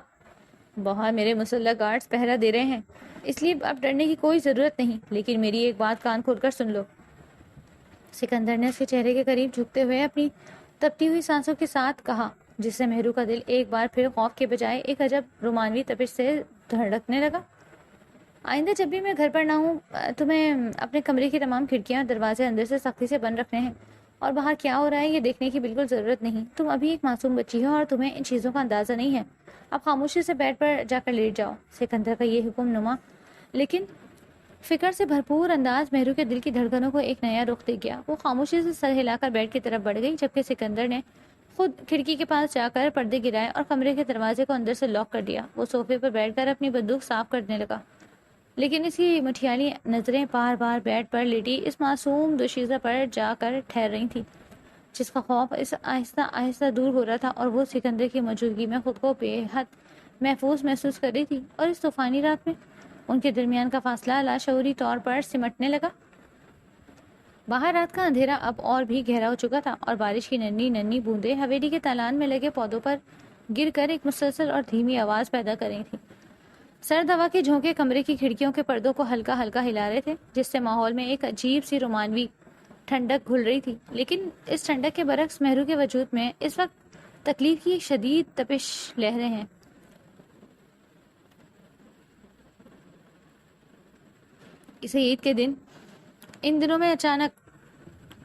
باہر میرے مسلح گارڈز پہرا دے رہے ہیں، اس لیے اب ڈرنے کی کوئی ضرورت نہیں، لیکن میری ایک بات کان کھول کر سن لو۔ سکندر نے اس کے چہرے کے قریب جھکتے ہوئے اپنی تپتی ہوئی سانسوں کے ساتھ کہا، جس سے مہرو کا دل ایک بار پھر خوف کے بجائے ایک عجب رومانوی تپش سے دھڑکنے لگا۔ آئندہ جب بھی میں گھر پر نہ ہوں، تمہیں اپنے کمرے کی تمام کھڑکیاں اور دروازے اندر سے سختی سے بند رکھنے ہیں اور باہر کیا ہو رہا ہے یہ دیکھنے کی بالکل ضرورت نہیں۔ تم ابھی ایک معصوم بچی ہو اور تمہیں ان چیزوں کا اندازہ نہیں ہے۔ اب خاموشی سے بیڈ پر جا کر لیٹ جاؤ۔ سکندر کا یہ حکم نما لیکن فکر سے بھرپور انداز مہرو کے دل کی دھڑکنوں کو ایک نیا رخ دے گیا۔ وہ خاموشی سے سر ہلا کر بیڈ کی طرف بڑھ گئی، جبکہ سکندر نے خود کھڑکی کے پاس جا کر پردے گرائے اور کمرے کے دروازے کو اندر سے لاک کر دیا۔ وہ صوفے پر بیٹھ کر اپنی بندوق صاف کرنے لگا، لیکن اس کی مٹھیالی نظریں بار بار بیڈ پر لیٹی اس معصوم دوشیزہ پر جا کر ٹھہر رہی تھیں، جس کا خوف اس آہستہ آہستہ دور ہو رہا تھا، اور وہ سکندر کی موجودگی میں خود کو بے حد محفوظ محسوس کر رہی تھی۔ اور اس طوفانی رات میں ان کے درمیان کا فاصلہ لاشعوری طور پر سمٹنے لگا۔ باہر رات کا اندھیرا اب اور بھی گہرا ہو چکا تھا اور بارش کی ننھی ننھی بوندیں حویلی کے تالان میں لگے پودوں پر گر کر ایک مسلسل اور دھیمی آواز پیدا کر رہی تھی۔ سرد ہوا کے جھونکے کمرے کی کھڑکیوں کے پردوں کو ہلکا ہلکا ہلا رہے تھے، جس سے ماحول میں ایک عجیب سی رومانوی ٹھنڈک گھل رہی تھی۔ لیکن اس ٹھنڈک کے برعکس مہرو کے وجود میں اس وقت تکلیف کی شدید تپش لہریں ہیں۔ اسے عید کے دن ان دنوں میں اچانک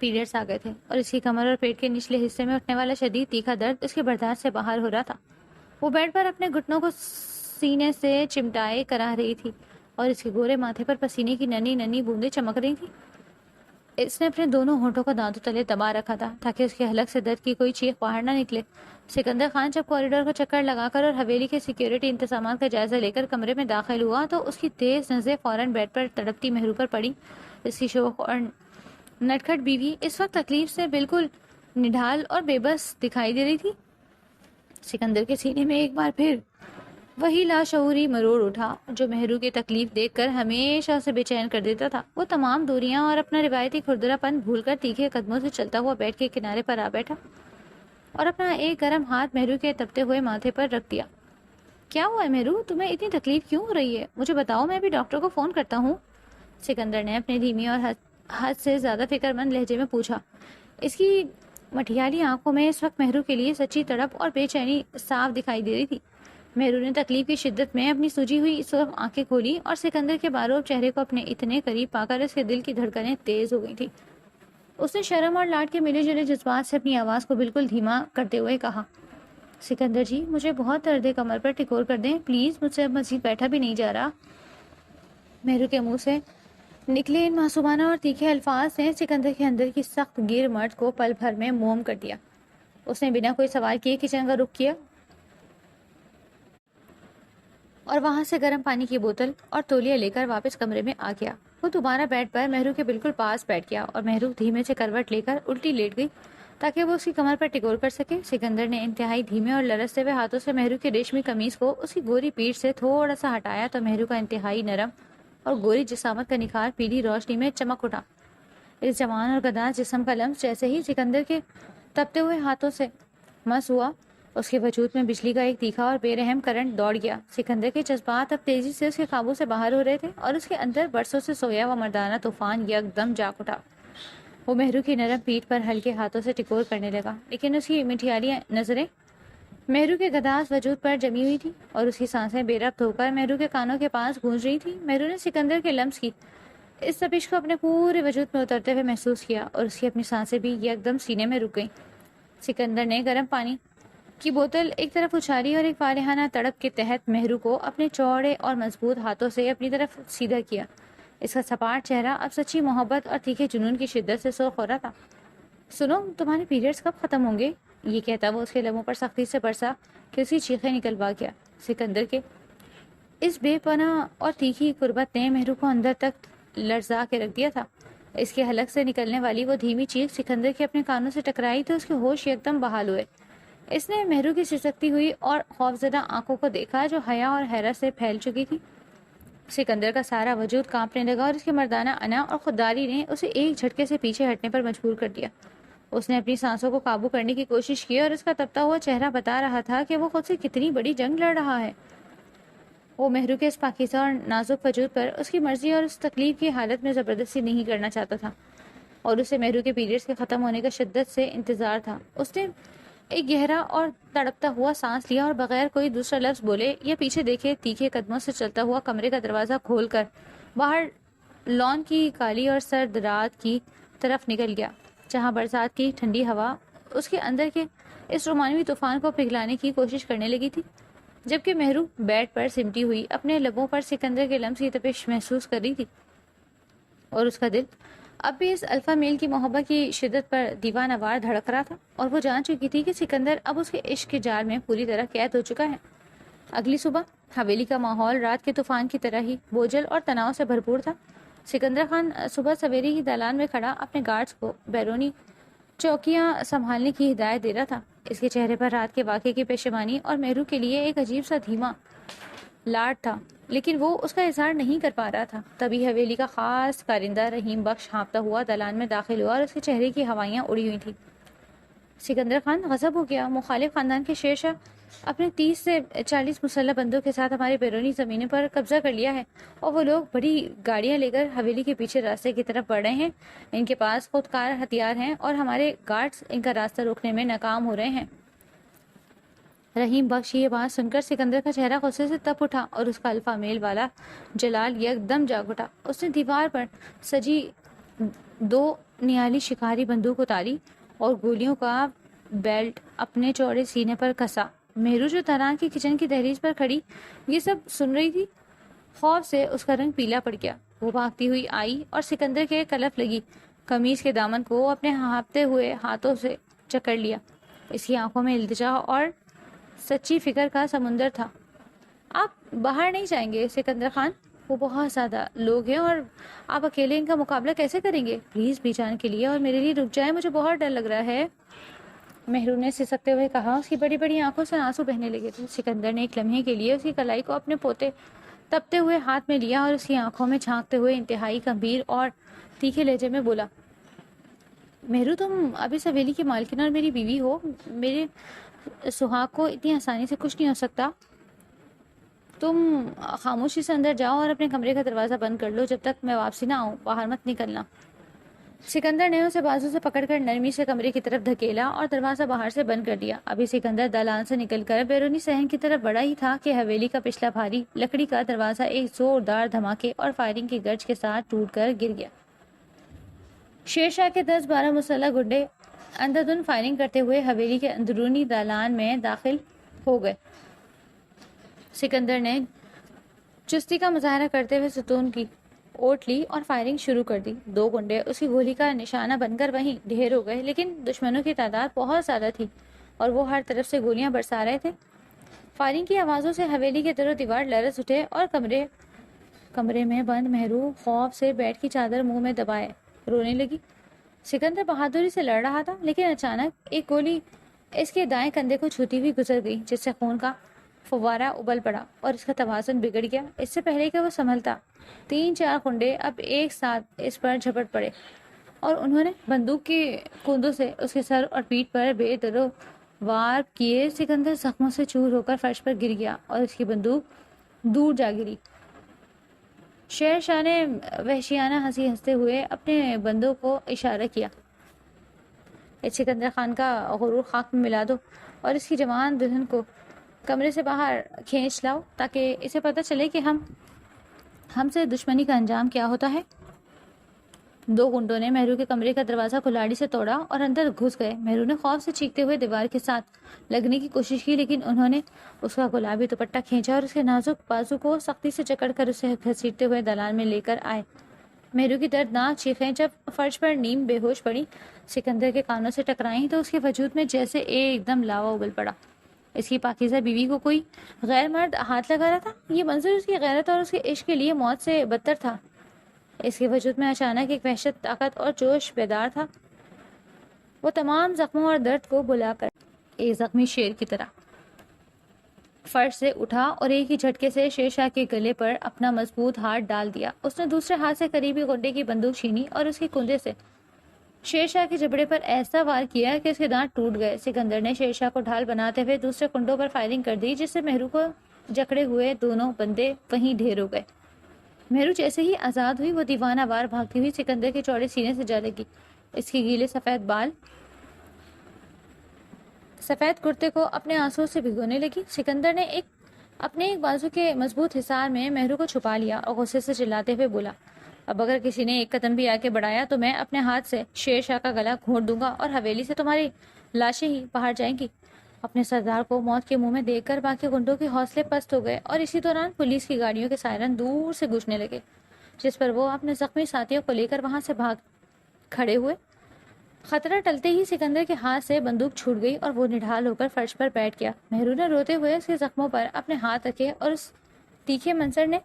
پیریڈز آ گئے تھے اور اس کی کمر اور پیٹ کے نچلے حصے میں اٹھنے والا شدید تیکھا درد اس کے برداشت سے باہر ہو رہا تھا۔ وہ بیڈ پر اپنے گھٹنوں کو سینے سے چمٹائے کرا رہی تھی اور اس کے گورے ماتھے پر پسینے کی ننھی ننھی بوندیں چمک رہی تھیں۔ اس نے اپنے دونوں ہونٹوں کو دانتوں تلے دبا رکھا تھا تاکہ اس کے حلق سے درد کی کوئی چیخ باہر نہ نکلے۔ سکندر خان جب کوریڈور کو چکر لگا کر اور حویلی کے سیکیورٹی انتظامات کا جائزہ لے کر کمرے میں داخل ہوا تو اس کی تیز نظریں فوراً بیڈ پر تڑپتی مہرو پر پڑی۔ اس کی شوخ اور نٹکھٹ بیوی اس وقت تکلیف سے بالکل نڈھال اور بے بس دکھائی دے رہی تھی۔ سکندر کے سینے میں ایک بار پھر وہی لاشعوری مروڑ اٹھا جو مہرو کی تکلیف دیکھ کر ہمیشہ سے بے چین کر دیتا تھا۔ وہ تمام دوریاں اور اپنا روایتی کھردرا پن بھول کر تیکھے قدموں سے چلتا ہوا بیڈ کے کنارے پر آ بیٹھا اور اپنا ایک گرم ہاتھ مہرو کے تپتے ہوئے ماتھے پر رکھ دیا۔ کیا ہوا ہے مہرو؟ تمہیں اتنی تکلیف کیوں ہو رہی ہے؟ مجھے بتاؤ، میں بھی ڈاکٹر کو فون کرتا ہوں۔ سکندر نے اپنی دھیمی اور حد سے زیادہ فکر مند لہجے میں پوچھا۔ اس کی مٹھیالی آنکھوں میں اس وقت مہرو کے لیے سچی تڑپ اور بے چینی صاف دکھائی دے رہی تھی۔ مہرو نے تکلیف کی شدت میں اپنی سوجی ہوئی سرخ آنکھیں کھولی اور سکندر کے بارور چہرے کو اپنے اتنے قریب پا کر اس کے دل کی دھڑکنیں تیز ہو گئی تھی۔ اس نے شرم اور لاڈ کے ملے جلے جذبات سے اپنی آواز کو بالکل دھیما کرتے ہوئے کہا، سکندر جی، مجھے بہت درد ہے، کمر پر ٹکور کر دیں پلیز، مجھ سے اب مزید بیٹھا بھی نہیں جا رہا۔ مہرو کے منہ سے نکلے ان معصومانہ اور تیکھے الفاظ نے سکندر کے اندر کی سخت گیر مرد کو پل بھر میں موم کر دیا۔ اس نے بنا کوئی سوال کیے کچن کا رخ کیا اور وہاں سے گرم پانی کی بوتل اور تولیہ لے کر واپس کمرے میں آ گیا۔ وہ دوبارہ بیڈ پر مہرو کے بالکل پاس بیٹھ گیا اور مہرو دھیمے سے کروٹ لے کر الٹی لیٹ گئی تاکہ وہ اس کی کمر پر ٹکور کر سکے۔ سکندر نے انتہائی دھیمے اور لرزتے ہوئے ہاتھوں سے مہرو کی ریشمی قمیص کو اس کی گوری پیٹھ سے تھوڑا سا ہٹایا تو مہرو کا انتہائی نرم اور گوری جسامت کا نکھار پیلی روشنی میں چمک اٹھا۔ اس جوان اور گداز جسم کا لمس جیسے ہی سکندر کے تپتے ہوئے ہاتھوں سے مس ہوا، اس کے وجود میں بجلی کا ایک تیکھا اور بے رحم کرنٹ دوڑ گیا۔ سکندر کے جذبات اب تیزی سے اس کے قابو سے باہر ہو رہے تھے اور اس کے اندر برسوں سے سویا ہوا مردانہ طوفان یکدم جاگ اٹھا۔ وہ مہرو کی نرم پیٹھ پر ہلکے ہاتھوں سے ٹکور کرنے لگا، لیکن اس کی مٹھیالی نظریں مہرو کے گداز وجود پر جمی ہوئی تھی اور اس کی سانسیں بے ربط ہو کر مہرو کے کانوں کے پاس گونج رہی تھی۔ مہرو نے سکندر کے لمس کی اس تپش کو اپنے پورے وجود میں اترتے ہوئے محسوس کیا اور اس کی اپنی سانسیں بھی یکدم سینے میں رک گئیں۔ سکندر نے گرم پانی کی بوتل ایک طرف اچھالی اور ایک فالحانہ تڑپ کے تحت مہرو کو اپنے چوڑے اور مضبوط ہاتھوں سے اپنی طرف سیدھا کیا۔ اس کا سپاٹ چہرہ اب سچی محبت اور تیکھے جنون کی شدت سے سرخ ہو رہا تھا۔ سنو، تمہارے پیریڈز کب ختم ہوں گے؟ یہ کہتا وہ اس کے لبوں پر سختی سے برسا کہ اس کی چیخیں نکلوا گیا۔ سکندر کے اس بے پناہ اور تیکھی قربت نے مہرو کو اندر تک لرزا کے رکھ دیا تھا۔ اس کے حلق سے نکلنے والی وہ دھیمی چیخ سکندر کے اپنے کانوں سے ٹکرائی تو اس کے ہوش یکدم بحال ہوئے۔ اس نے مہرو کی سسکتی ہوئی اور خوفزدہ آنکھوں کو دیکھا جو حیا اور حیرت سے پھیل چکی تھی۔ سکندر کا سارا وجود کانپنے لگا اور اس کے مردانہ انا اور خودداری نے اسے ایک جھٹکے سے پیچھے ہٹنے پر مجبور کر دیا۔ اس نے اپنی سانسوں کو قابو کرنے کی کوشش کی اور اس کا تپتا ہوا چہرہ بتا رہا تھا کہ وہ خود سے کتنی بڑی جنگ لڑ رہا ہے۔ وہ مہرو کے اس پاکیزہ اور نازک وجود پر اس کی مرضی اور اس تکلیف کی حالت میں زبردستی نہیں کرنا چاہتا تھا اور اسے مہرو کے پیریڈز کے ختم ہونے کا شدت سے انتظار تھا۔ اس نے ایک گہرا اور تڑپتا ہوا سانس لیا اور بغیر کوئی دوسرا لفظ بولے یا پیچھے دیکھے تیکھے قدموں سے چلتا ہوا کمرے کا دروازہ کھول کر باہر لان کی کالی اور سرد رات کی طرف نکل گیا، جہاں برسات کی ٹھنڈی ہوا اس کے اندر کے اس رومانوی طوفان کو پگھلانے کی کوشش کرنے لگی تھی، جبکہ مہرو بیڈ پر سمٹی ہوئی اپنے لبوں پر سکندر کے لمس کی تپش محسوس کر رہی تھی اور اس کا دل اب بھی اس الفا میل کی محبت کی شدت پر دیوانہ وار دھڑک رہا تھا اور وہ جان چکی تھی کہ سکندر اب اس کے عشق کے جال میں پوری طرح قید ہو چکا ہے۔ اگلی صبح حویلی کا ماحول رات کے طوفان کی طرح ہی بوجھل اور تناؤ سے بھرپور تھا۔ سکندر خان صبح سویرے ہی دالان میں کھڑا اپنے گارڈز کو بیرونی چوکیاں سنبھالنے کی ہدایت دے رہا تھا۔ اس کے چہرے پر رات کے واقعے کی پشیمانی اور مہرو کے لیے ایک عجیب سا دھیما لاڈ تھا، لیکن وہ اس کا اظہار نہیں کر پا رہا تھا۔ تبھی حویلی کا خاص کارندہ رحیم بخش ہانپتا ہوا دالان میں داخل ہوا اور اس کے چہرے کی ہوائیاں اڑی ہوئی تھیں۔ سکندر خان غضب ہو گیا، مخالف خاندان کے شیر شاہ اپنے 30 سے 40 مسلح بندوں کے ساتھ ہمارے بیرونی زمینوں پر قبضہ کر لیا ہے اور وہ لوگ بڑی گاڑیاں لے کر حویلی کے پیچھے راستے کی طرف بڑھ رہے ہیں۔ ان کے پاس خودکار ہتھیار ہیں اور ہمارے گارڈز ان کا راستہ روکنے میں ناکام ہو رہے ہیں۔ رحیم بخش یہ بات سن کر سکندر کا چہرہ غصے سے تپ اٹھا اور اس کا الفا میل والا جلال یکدم جاگ اٹھا۔ اس نے دیوار پر سجی 2 نیالی شکاری بندوق اتاری اور گولیوں کا بیلٹ اپنے چوڑے سینے پر کسا۔ مہرو جو تاران کی کچن کی دہلیز پر کھڑی یہ سب سن رہی تھی، خوف سے اس کا رنگ پیلا پڑ گیا۔ وہ بھاگتی ہوئی آئی اور سکندر کے کلف لگی قمیض کے دامن کو اپنے ہانپتے ہوئے ہاتھوں سے جکڑ لیا۔ اس کی آنکھوں میں التجا اور سچی فکر کا سمندر تھا۔ آپ باہر نہیں جائیں گے سکندر خان؟ وہ بہت زیادہ لوگ ہیں اور آپ اکیلے ان کا مقابلہ کیسے کریں گے؟ پلیز بھی جان کے لیے اور میرے لیے رک جائیں، مجھے بہت ڈر لگ رہا ہے، مہرو نے سسکتے ہوئے کہا۔ اس کی بڑی بڑی آنکھوں سے آنسو بہنے لگے تھے۔ سکندر نے ایک لمحے کے لیے اس کی کلائی کو اپنے پوتے تپتے ہوئے ہاتھ میں لیا اور اس کی آنکھوں میں جھانکتے ہوئے انتہائی گمبھیر اور تیکھے لہجے میں بولا، مہرو تم اب اس حویلی کی مالکن اور میری بیوی ہو، میرے سہاگ کو اتنی آسانی سے کچھ نہیں ہو سکتا۔ تم خاموشی سے اندر جاؤ اور اپنے کمرے کا دروازہ بند کر لو، جب تک میں واپسی نہ آؤں باہر مت نکلنا۔ سکندر نے اسے بازو سے پکڑ کر نرمی سے کمرے کی طرف دھکیلا اور دروازہ باہر سے بند کر دیا۔ ابھی سکندر دالان سے نکل کر بیرونی صحن کی طرف بڑھا ہی تھا کہ حویلی کا پچھلا بھاری لکڑی کا دروازہ ایک زوردار دھماکے اور فائرنگ کی گرج کے ساتھ ٹوٹ کر گر گیا۔ شیر شاہ کے 10-12 مسلح گنڈے اندھادھند فائرنگ کرتے ہوئے حویلی کے اندرونی دالان میں داخل ہو گئے۔ سکندر نے چستی کا مظاہرہ کرتے ہوئے ستون کی اوٹ لی اور فائرنگ شروع کر دی۔ 2 گنڈے اس کی گولی کا نشانہ بن کر وہیں ڈھیر ہو گئے، لیکن دشمنوں کی تعداد بہت زیادہ تھی اور وہ ہر طرف سے گولیاں برسا رہے تھے۔ فائرنگ کی آوازوں سے حویلی کے در و دیوار لرز اٹھے اور کمرے میں بند مہرو خوف سے بیڈ کی چادر منہ میں دبائے رونے لگی۔ سکندر بہادری سے لڑ رہا تھا، لیکن اچانک ایک گولی اس کے دائیں کندھے کو چھوتی ہوئی گزر گئی، جس سے خون کا فوارہ ابل پڑا اور اس کا توازن بگڑ گیا۔ اس سے پہلے کہ وہ سنبھلتا، 3-4 گنڈے اب ایک ساتھ اس پر جھپٹ پڑے اور انہوں نے بندوق کی کوندوں سے اس کے سر اور پیٹھ پر بے درو وار کیے۔ سکندر زخموں سے چور ہو کر فرش پر گر گیا اور اس کی بندوق دور جا گری۔ شیر شاہ نے وحشیانہ ہنسی ہنستے ہوئے اپنے بندوں کو اشارہ کیا، اس سکندر خان کا غرور خاک میں ملا دو اور اس کی جوان دلہن کو کمرے سے باہر کھینچ لاؤ تاکہ اسے پتہ چلے کہ ہم سے دشمنی کا انجام کیا ہوتا ہے۔ 2 گنڈوں نے مہرو کے کمرے کا دروازہ کلاڑی سے توڑا اور اندر گھس گئے۔ مہرو نے خوف سے چیختے ہوئے دیوار کے ساتھ لگنے کی کوشش کی، لیکن انہوں نے اس کا گلابی دوپٹہ کھینچا اور اس کے نازک بازو کو سختی سے جکڑ کر اسے گھسیٹتے ہوئے دالان میں لے کر آئے۔ مہرو کی دردناک چیخیں جب فرش پر نیم بے ہوش پڑی سکندر کے کانوں سے ٹکرائیں تو اس کے وجود میں جیسے ایک دم لاوا ابل پڑا۔ اس کی پاکیزہ بیوی کو کوئی غیر مرد ہاتھ لگا رہا تھا۔ یہ منظر اس کی غیرت اور اس کے عشق کے لیے موت سے بدتر تھا۔ اس کے وجود میں اچانک ایک وحشت، طاقت اور جوش بیدار تھا۔ وہ تمام زخموں اور درد کو بلا کر ایک زخمی شیر کی طرح فرش سے اٹھا اور ایک ہی جھٹکے سے شیر شاہ کے گلے پر اپنا مضبوط ہاتھ ڈال دیا۔ اس نے دوسرے ہاتھ سے قریبی گنڈے کی بندوق چھینی اور اس کے کندھے سے شیر شاہ کے جبڑے پر ایسا وار کیا کہ اس کے دانت ٹوٹ گئے۔ سکندر نے شیر شاہ کو ڈھال بناتے ہوئے دوسرے کنڈوں پر فائرنگ کر دی، جس سے مہرو کو جکڑے ہوئے دونوں بندے وہیں ڈھیر ہو گئے۔ مہرو جیسے ہی آزاد ہوئی وہ دیوانہ وار بھاگتی ہوئی سکندر کے چوڑے سینے سے جا لگی۔ اس کی گیلے سفید بال سفید کرتے کو اپنے آنسوں سے بھگونے لگی۔ سکندر نے اپنے ایک بازو کے مضبوط حصار میں مہرو کو چھپا لیا اور غصے سے چلاتے ہوئے بولا، اب اگر کسی نے ایک قدم بھی آگے بڑھایا تو میں اپنے ہاتھ سے شیر شاہ کا گلا گھونٹ دوں گا اور حویلی سے تمہاری لاشیں ہی باہر جائیں گی۔ اپنے سردار کو موت کے منہ میں دیکھ کر باقی گنڈوں کے حوصلے پست ہو گئے اور اسی دوران پولیس کی گاڑیوں کے سائرن دور سے گونجنے لگے، جس پر وہ اپنے زخمی ساتھیوں کو لے کر وہاں سے بھاگ کھڑے ہوئے۔ خطرہ ٹلتے ہی سکندر کے ہاتھ سے بندوق چھوٹ گئی اور وہ نڈھال ہو کر فرش پر بیٹھ گیا۔ مہرو نے روتے ہوئے اس کے زخموں پر اپنے ہاتھ رکھے اور اس تیکھے منظر نے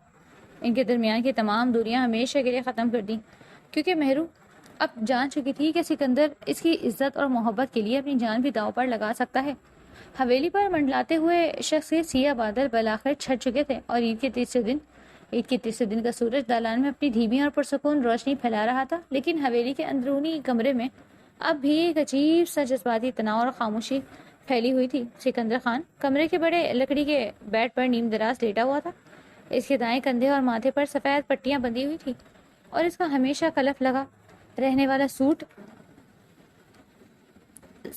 ان کے درمیان کی تمام دوریاں ہمیشہ کے لیے ختم کر دیں، کیونکہ مہرو اب جان چکی تھی کہ سکندر اس کی عزت اور محبت کے لیے اپنی جان بھی داؤ پر لگا سکتا ہے۔ حویلی پر منڈلاتے ہوئے شخص کے سیاہ بادل بالآخر چھٹ چکے تھے اور عید کے تیسرے دن کا سورج دالان میں اپنی دھیمی اور پرسکون روشنی پھیلا رہا تھا، لیکن حویلی کے اندرونی کمرے میں اب بھی ایک عجیب سا جذباتی تناؤ اور خاموشی پھیلی ہوئی تھی۔ سکندر خان کمرے کے بڑے لکڑی کے بیڈ پر نیم دراز لیٹا ہوا تھا۔ اس کے دائیں کندھے اور ماتھے پر سفید پٹیاں بندھی ہوئی تھی اور اس کا ہمیشہ کلف لگا رہنے والا سوٹ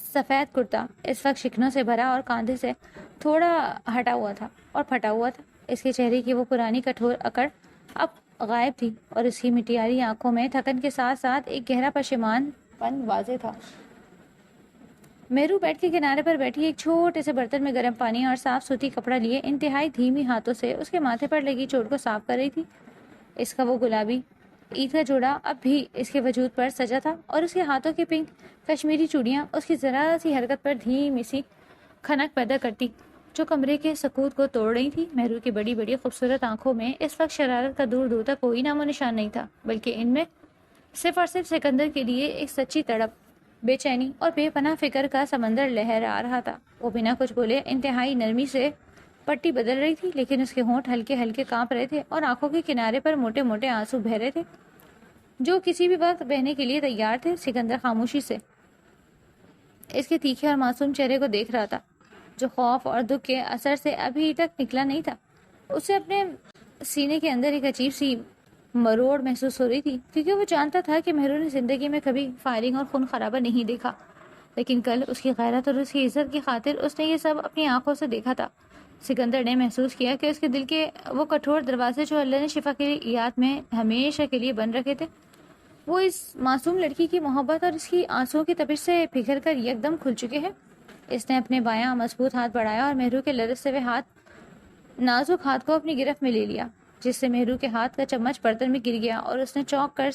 سفید کرتا اس وقت شکنوں سے بھرا اور کاندھے سے تھوڑا ہٹا ہوا تھا اور پھٹا ہوا تھا۔ اس کے چہرے کی وہ پرانی کٹھور اکڑ اب غائب تھی اور اس کی مٹیاری آنکھوں میں تھکن کے ساتھ ساتھ ایک گہرا پشیمان پن واضح تھا۔ مہرو بیڈ کے کنارے پر بیٹھی ایک چھوٹے سے برتن میں گرم پانی اور صاف سوتی کپڑا لیے انتہائی دھیمی ہاتھوں سے اس کے ماتھے پر لگی چوٹ کو صاف کر رہی تھی۔ اس کا وہ گلابی عید کا جوڑا اب بھی اس کے وجود پر سجا تھا اور اس کے ہاتھوں کی پنک کشمیری چوڑیاں اس کی ذرا سی حرکت پر دھیمی سی کھنک پیدا کرتی جو کمرے کے سکوت کو توڑ رہی تھی۔ مہرو کی بڑی بڑی خوبصورت آنکھوں میں اس وقت شرارت کا دور دور تک کوئی نام و نشان نہیں تھا، بلکہ ان میں صرف اور صرف سکندر کے لیے ایک سچی تڑپ، بے چینی اور بے پناہ فکر کا سمندر لہر آ رہا تھا۔ وہ بنا کچھ بولے انتہائی نرمی سے پٹی بدل رہی تھی، لیکن اس کے ہونٹ ہلکے ہلکے کانپ رہے تھے اور آنکھوں کے کنارے پر موٹے موٹے آنسو بہہ رہے تھے جو کسی بھی وقت بہنے کے لیے تیار تھے۔ سکندر خاموشی سے اس کے تیکھے اور معصوم چہرے کو دیکھ رہا تھا جو خوف اور دکھ کے اثر سے ابھی تک نکلا نہیں تھا۔ اسے اپنے سینے کے اندر ایک عجیب سی مروڑ محسوس ہو رہی تھی، کیونکہ وہ جانتا تھا کہ مہرو نے زندگی میں کبھی فائرنگ اور خون خرابہ نہیں دیکھا، لیکن کل اس کی غیرت اور اس کی عزت کی خاطر اس نے یہ سب اپنی آنکھوں سے دیکھا تھا۔ سکندر نے محسوس کیا کہ اس کے دل کے وہ کٹھور دروازے جو اللہ نے شفا کے لیے یاد میں ہمیشہ کے لیے بند رکھے تھے، وہ اس معصوم لڑکی کی محبت اور اس کی آنسوؤں کی تپش سے پگھل کر یکدم کھل چکے ہیں۔ اس نے اپنے بایاں مضبوط ہاتھ بڑھایا اور مہرو کے لرزتے ہوئے نازک ہاتھ کو اپنی گرفت میں لے لیا، جس سے مہرو کے ہاتھ کا چمچ برتن میں گر گیا اور اس نے چونک کر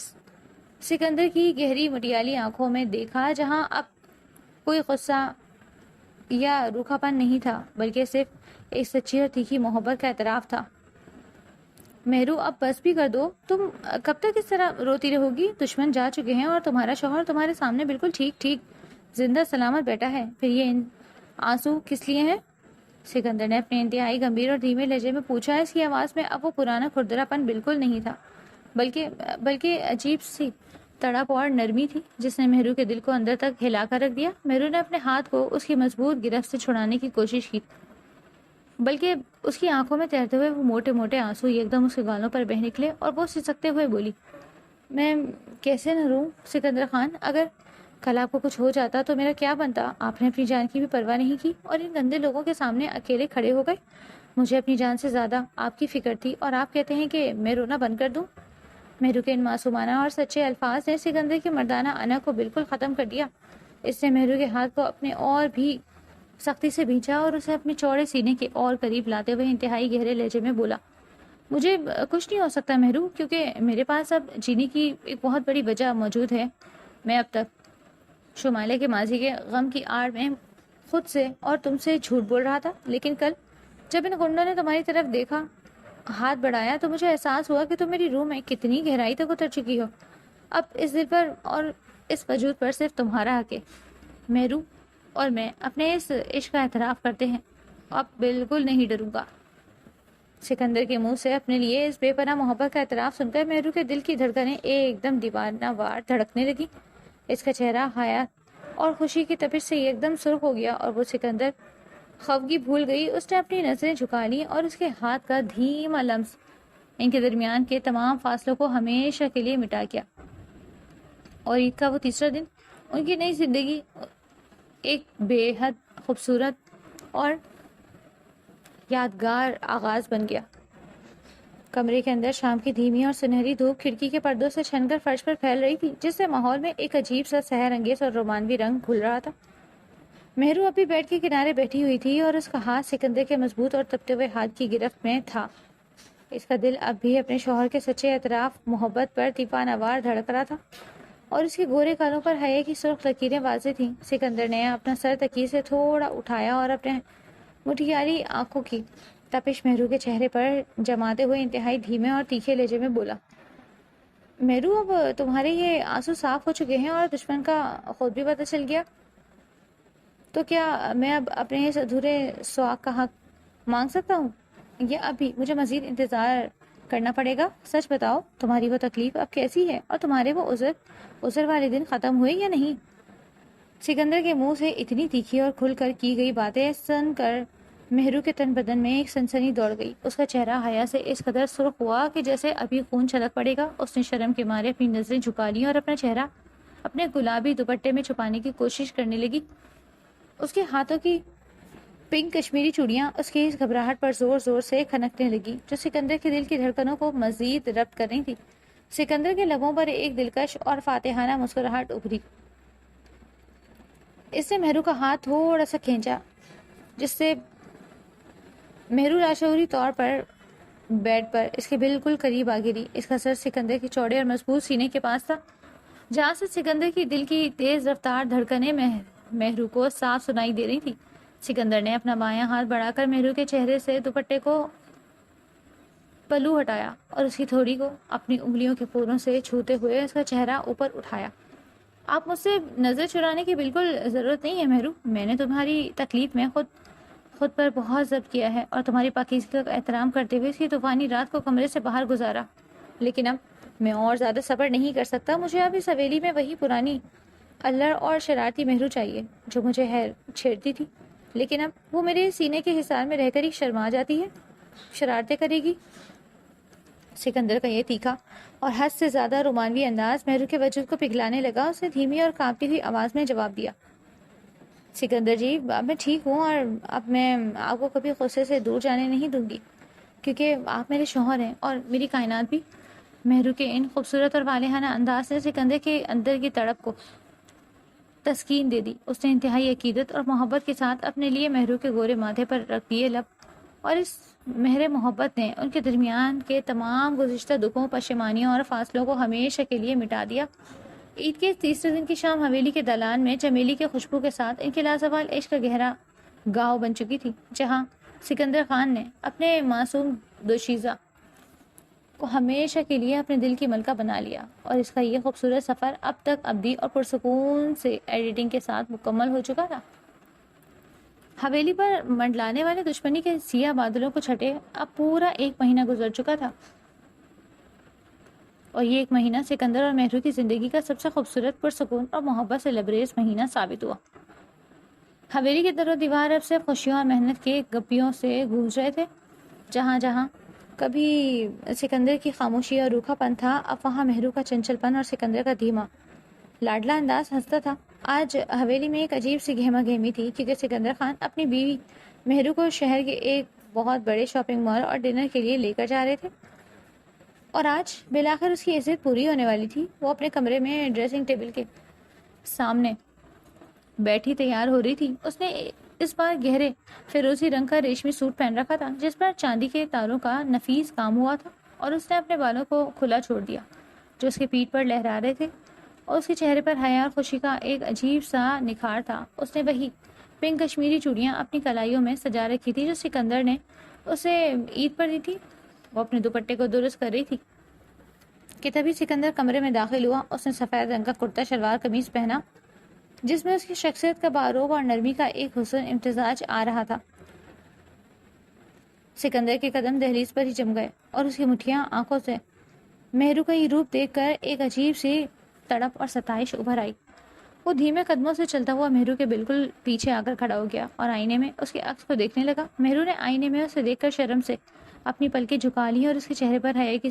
سکندر کی گہری مٹیالی آنکھوں میں دیکھا، جہاں اب کوئی غصہ یا روکھا پن نہیں تھا، بلکہ صرف ایک سچی اور تیکھی محبت کا اعتراف تھا۔ مہرو، اب بس بھی کر دو، تم کب تک اس طرح روتی رہو گی؟ دشمن جا چکے ہیں اور تمہارا شوہر تمہارے سامنے بالکل ٹھیک زندہ سلامت بیٹھا ہے، پھر یہ آنسو کس لیے ہیں؟ سکندر نے اپنے انتہائی گمبھیر اور دھیمے لہجے میں پوچھا۔ اس کی آواز میں اب وہ پرانا کھردرا پن بالکل نہیں تھا، بلکہ عجیب سی تڑپ اور نرمی تھی، جس نے مہرو کے دل کو اندر تک ہلا کر رکھ دیا۔ مہرو نے اپنے ہاتھ کو اس کی مضبوط گرفت سے چھڑانے کی کوشش کی، بلکہ اس کی آنکھوں میں تیرتے ہوئے وہ موٹے موٹے آنسو ایک دم اس کے گالوں پر بہہ نکلے اور وہ سسکتے ہوئے بولی، میں کیسے نہ روں سکندر خان؟ اگر کل آپ کو کچھ ہو جاتا تو میرا کیا بنتا؟ آپ نے اپنی جان کی بھی پرواہ نہیں کی اور ان گندے لوگوں کے سامنے اکیلے کھڑے ہو گئے۔ مجھے اپنی جان سے زیادہ آپ کی فکر تھی اور آپ کہتے ہیں کہ میں رونا بند کر دوں؟ مہرو کے ان معصومانہ اور سچے الفاظ نے سکندر کی مردانہ انا کو بالکل ختم کر دیا۔ اس نے مہرو کے ہاتھ کو اپنے اور بھی سختی سے بھینچا اور اسے اپنے چوڑے سینے کے اور قریب لاتے ہوئے انتہائی گہرے لہجے میں بولا، مجھے کچھ نہیں ہو سکتا مہرو، کیونکہ میرے پاس اب جینے کی ایک بہت بڑی وجہ موجود ہے۔ میں اب تک شمالے کے ماضی کے غم کی آڑ میں خود سے اور تم سے جھوٹ بول رہا تھا، لیکن کل جب ان گنڈوں نے تمہاری طرف دیکھا، ہاتھ بڑھایا، تو مجھے احساس ہوا کہ تم میری روح میں کتنی گہرائی تک اتر چکی ہو۔ اب اس دل پر اور اس وجود پر صرف تمہارا حق ہے۔ مہرو اور میں اپنے اس عشق کا اعتراف کرتے ہیں، اب بالکل نہیں ڈروں گا۔ سکندر کے منہ سے اپنے لیے اس بے پناہ محبت کا اعتراف سن کر مہرو کے دل کی دھڑکنیں ایک دم دیوانہ وار دھڑکنے لگی۔ اس کا چہرہ حیات اور خوشی کی تپش سے ایک دم سرخ ہو گیا اور وہ سکندر خفگی بھول گئی۔ اس نے اپنی نظریں جھکا لی اور اس کے ہاتھ کا دھیما لمس ان کے درمیان کے تمام فاصلوں کو ہمیشہ کے لیے مٹا گیا، اور عید کا وہ تیسرا دن ان کی نئی زندگی ایک بے حد خوبصورت اور یادگار آغاز بن گیا۔ کمرے کے اندر شام کی دھیمی اور سنہری دھوپ کھڑکی کے پردوں سے چھن کر فرش پر پھیل رہی تھی، جس سے ماحول میں ایک عجیب سا سحر انگیز اور رومانوی رنگ گھل رہا تھا۔ مہرو ابھی بیڈ کے کنارے بیٹھی ہوئی تھی اور اس کا ہاتھ سکندر کے مضبوط اور تپتے ہوئے ہاتھ کی گرفت میں تھا۔ اس کا دل اب بھی اپنے شوہر کے سچے اعتراف محبت پر دیوانہ وار دھڑک رہا تھا، اور اس کے گورے گالوں پر حیا کی سرخ لکیریں واضح تھیں۔ سکندر نے اپنا سر تکیے سے تھوڑا اٹھایا اور اپنے مٹھیالی آنکھوں کی تپش مہرو کے چہرے پر جماتے ہوئے انتہائی دھیمے اور تیکھے لہجے میں بولا، مہرو، اب تمہارے یہ آنسو صاف ہو چکے ہیں اور دشمن کا خود بھی پتہ چل گیا، تو کیا میں اب اپنے اس ادھورے سوگ کا حق مانگ سکتا ہوں، یا ابھی مجھے مزید انتظار کرنا پڑے گا؟ سچ بتاؤ، تمہاری وہ تکلیف اب کیسی ہے اور تمہارے وہ عذر والے دن ختم ہوئے یا نہیں؟ سکندر کے منہ سے اتنی تیکھی اور کھل کر کی گئی باتیں سن کر مہرو کے تن بدن میں ایک سنسنی دوڑ گئی۔ اس کا چہرہ حیا سے اس قدر سرخ ہوا کہ جیسے ابھی خون چھلک پڑے گا۔ اس نے شرم کے مارے اپنی نظریں جھکا لی اور اپنا چہرہ اپنے گلابی دوپٹے میں چھپانے کی کوشش کرنے لگی۔ اس کے ہاتھوں کی پنک کشمیری چوڑیاں اس کی اس گھبراہٹ پر زور زور سے کھنکنے لگی، جو سکندر کے دل کی دھڑکنوں کو مزید ربط کر رہی تھی۔ سکندر کے لبوں پر ایک دلکش اور فاتحانہ مسکراہٹ ابھری۔ اس نے مہرو کا ہاتھ تھوڑا سا کھینچا، جس سے مہرو لاشعوری طور پر بیڈ پر اس کے بالکل قریب آ گری۔ اس کا سر سکندر کے چوڑے اور مضبوط سینے کے پاس تھا، جہاں سے سکندر کی دل کی تیز رفتار دھڑکنیں مہرو کو صاف سنائی دے رہی تھی۔ سکندر نے اپنا بایاں ہاتھ بڑھا کر مہرو کے چہرے سے دوپٹے کو پلو ہٹایا اور اس کی تھوڑی کو اپنی انگلیوں کے پوروں سے چھوتے ہوئے اس کا چہرہ اوپر اٹھایا۔ آپ مجھ سے نظر چرانے کی بالکل ضرورت نہیں ہے مہرو، میں نے تمہاری تکلیف میں خود پر بہت ضبط کیا ہے اور تمہاری پاکیزگی کا احترام کرتے ہوئے اس کی طوفانی رات کو کمرے سے باہر گزارا، لیکن اب میں اور زیادہ صبر نہیں کر سکتا۔ مجھے اب اس حویلی میں وہی پرانی الڑ اور شرارتی مہرو چاہیے جو مجھے چھیڑتی تھی، لیکن اب وہ میرے سینے کے حصار میں رہ کر ہی شرما جاتی ہے، شرارتیں کرے گی۔ سکندر کا یہ تیکھا اور حد سے زیادہ رومانوی انداز مہرو کے وجود کو پگھلانے لگا۔ اس نے دھیمی اور کانپتی ہوئی آواز میں جواب دیا، سکندر جی، اب میں ٹھیک ہوں اور اب میں آپ کو کبھی غصے سے دور جانے نہیں دوں گی، کیونکہ آپ میرے شوہر ہیں اور میری کائنات بھی۔ مہرو کے ان خوبصورت اور والہانہ انداز نے سکندر کے اندر کی تڑپ کو تسکین دے دی۔ اس نے انتہائی عقیدت اور محبت کے ساتھ اپنے لیے مہرو کے گورے ماتھے پر رکھ دیے لب، اور اس مہر محبت نے ان کے درمیان کے تمام گزشتہ دکھوں، پشیمانیوں اور فاصلوں کو ہمیشہ کے لیے مٹا دیا۔ عید کے تیسرے دن کی شام حویلی کے دالان میں چمیلی کے خوشبو کے ساتھ ان کے لازوال عشق کا گہرا گاؤ بن چکی تھی، جہاں سکندر خان نے اپنے معصوم دوشیزہ کو ہمیشہ کے لیے اپنے دل کی ملکہ بنا لیا، اور اس کا یہ خوبصورت سفر اب تک ابدی اور پرسکون سے ایڈیٹنگ کے ساتھ مکمل ہو چکا تھا۔ حویلی پر منڈلانے والے دشمنی کے سیاہ بادلوں کو چھٹے اب پورا 1 مہینہ گزر چکا تھا، اور یہ 1 مہینہ سکندر اور مہرو کی زندگی کا سب سے خوبصورت، پرسکون اور محبت سے لبریز مہینہ ثابت ہوا۔ حویلی کے در و دیوار اب صرف خوشیوں اور محنت کے گپیوں سے گونج رہے تھے۔ جہاں جہاں کبھی سکندر کی خاموشی اور روکھا پن تھا، اب وہاں مہرو کا چنچل پن اور سکندر کا دھیما لاڈلا انداز ہنستا تھا۔ آج حویلی میں ایک عجیب سی گہما گہمی تھی، کیونکہ سکندر خان اپنی بیوی مہرو کو شہر کے ایک بہت بڑے شاپنگ مال اور ڈنر کے لیے لے کر جا رہے تھے، اور آج بالآخر اس کی عزت پوری ہونے والی تھی۔ وہ اپنے کمرے میں ڈریسنگ ٹیبل کے سامنے بیٹھی تیار ہو رہی تھی۔ اس نے اس بار گہرے فیروزی رنگ کا ریشمی سوٹ پہن رکھا تھا، جس پر چاندی کے تاروں کا نفیس کام ہوا تھا، اور اس نے اپنے بالوں کو کھلا چھوڑ دیا جو اس کے پیٹھ پر لہرا رہے تھے، اور اس کے چہرے پر حیا اور خوشی کا ایک عجیب سا نکھار تھا۔ اس نے وہی پنک کشمیری چوڑیاں اپنی کلائیوں میں سجا رکھی تھی جو سکندر نے اسے عید پر دی تھی۔ وہ اپنے دوپٹے کو درست کر رہی تھی کہ تبھی سکندر کمرے میں داخل ہوا۔ اس نے سفید رنگ کا کرتا شلوار قمیض پہنا، جس میں اس کی شخصیت کا باروب اور نرمی کا ایک حسن امتزاج آ رہا تھا۔ سکندر کے قدم دہلیز پر ہی جم گئے، اور اس کی مٹھیاں آنکھوں سے مہرو کا یہ روپ دیکھ کر ایک عجیب سی تڑپ اور ستائش ابھر آئی۔ وہ دھیمے قدموں سے چلتا ہوا مہرو کے بالکل پیچھے آ کر کھڑا ہو گیا اور آئینے میں اس کے عکس کو دیکھنے لگا۔ مہرو نے آئینے میں اسے دیکھ کر شرم سے اپنی پلکیں جھکا لی، اور اس کے چہرے پر حیا کی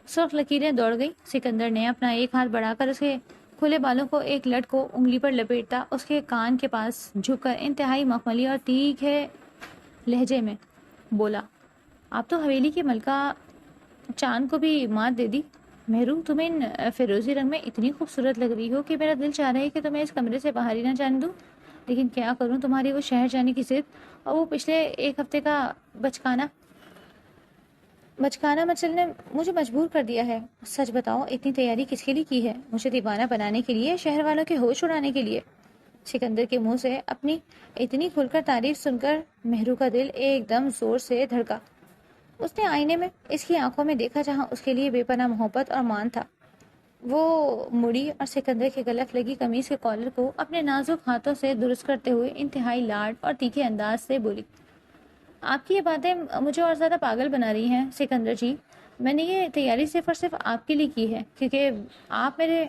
سرخ لکیریں دوڑ گئی۔ سکندر نے اپنا ایک ہاتھ بڑھا کر اس کے کھلے بالوں کو ایک لٹ کو انگلی پر لپیٹتا اس کے کان کے پاس جھک کر انتہائی مخملی اور تیکھے لہجے میں بولا، آپ تو حویلی کی ملکہ چاند کو بھی مات دے دی۔ مہرو، تم ان فیروزی رنگ میں اتنی خوبصورت لگ رہی ہو کہ میرا دل چاہ رہا ہے کہ تمہیں اس کمرے سے باہر ہی نہ جانے دوں، لیکن کیا کروں، تمہاری وہ شہر جانے کی ضد اور وہ پچھلے 1 ہفتے کا بچکانہ مچل نے مجھے مجبور کر دیا ہے۔ سچ بتاؤ، اتنی تیاری کس کے لیے کی ہے؟ مجھے دیوانہ بنانے کے لیے، شہر والوں کے ہوش اڑانے کے لیے؟ سکندر کے منہ سے اپنی اتنی کھل کر تعریف سن کر مہرو کا دل ایک دم زور سے دھڑکا۔ اس نے آئینے میں اس کی آنکھوں میں دیکھا جہاں اس کے لیے بے پناہ محبت اور مان تھا۔ وہ مڑی اور سکندر کے گلف لگی قمیض کے کالر کو اپنے نازک ہاتھوں سے درست کرتے ہوئے انتہائی لاڈ اور تیکھے انداز سے بولی، آپ کی یہ باتیں مجھے اور زیادہ پاگل بنا رہی ہیں سکندر جی۔ میں نے یہ تیاری صرف اور صرف آپ کے لیے کی ہے، کیونکہ آپ میرے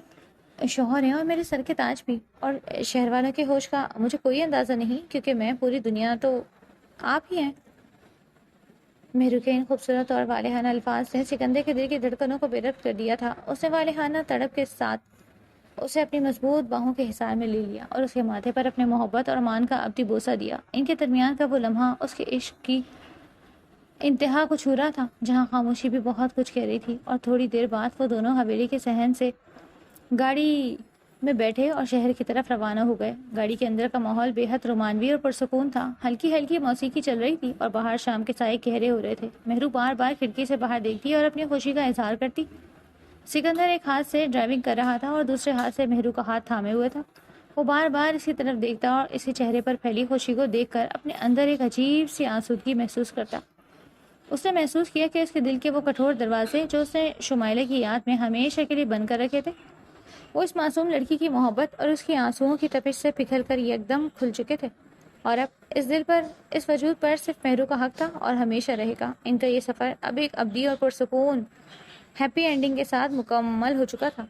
شوہر ہیں اور میرے سر کے تاج بھی، اور شہر والوں کے ہوش کا مجھے کوئی اندازہ نہیں، کیونکہ میں پوری دنیا تو آپ ہی ہیں۔ مہرو کے ان خوبصورت اور والہانہ الفاظ نے سکندر کے دل کی دھڑکنوں کو بے ربط کر دیا تھا۔ اس نے والہانہ تڑپ کے ساتھ اسے اپنی مضبوط باہوں کے حصار میں لے لیا اور اس کے ماتھے پر اپنے محبت اور مان کا ابدی بوسہ دیا۔ ان کے درمیان کا وہ لمحہ اس کے عشق کی انتہا کو چھو رہا تھا، جہاں خاموشی بھی بہت کچھ کہہ رہی تھی۔ اور تھوڑی دیر بعد وہ دونوں حویلی کے صحن سے گاڑی میں بیٹھے اور شہر کی طرف روانہ ہو گئے۔ گاڑی کے اندر کا ماحول بے حد رومانوی اور پرسکون تھا۔ ہلکی ہلکی موسیقی چل رہی تھی اور باہر شام کے سائے گہرے ہو رہے تھے۔ مہرو بار بار کھڑکی سے باہر دیکھتی اور اپنی خوشی کا اظہار کرتی۔ سکندر ایک ہاتھ سے ڈرائیونگ کر رہا تھا اور دوسرے ہاتھ سے مہرو کا ہاتھ تھامے ہوئے تھا۔ وہ بار بار اس کی طرف دیکھتا اور اس کے چہرے پر پھیلی خوشی کو دیکھ کر اپنے اندر ایک عجیب سی آسودگی محسوس کرتا۔ اس نے محسوس کیا کہ اس کے دل کے وہ کٹھور دروازے جو اس نے شمائلہ کی یاد میں ہمیشہ کے لیے بند کر رکھے تھے، وہ اس معصوم لڑکی کی محبت اور اس کی آنسوؤں کی تپش سے پگھل کر یکدم کھل چکے تھے، اور اب اس دل پر، اس وجود پر صرف مہرو کا حق تھا اور ہمیشہ رہے گا۔ ان کا یہ سفر اب ایک ابدی اور پرسکون ہیپی اینڈنگ کے ساتھ مکمل ہو چکا تھا۔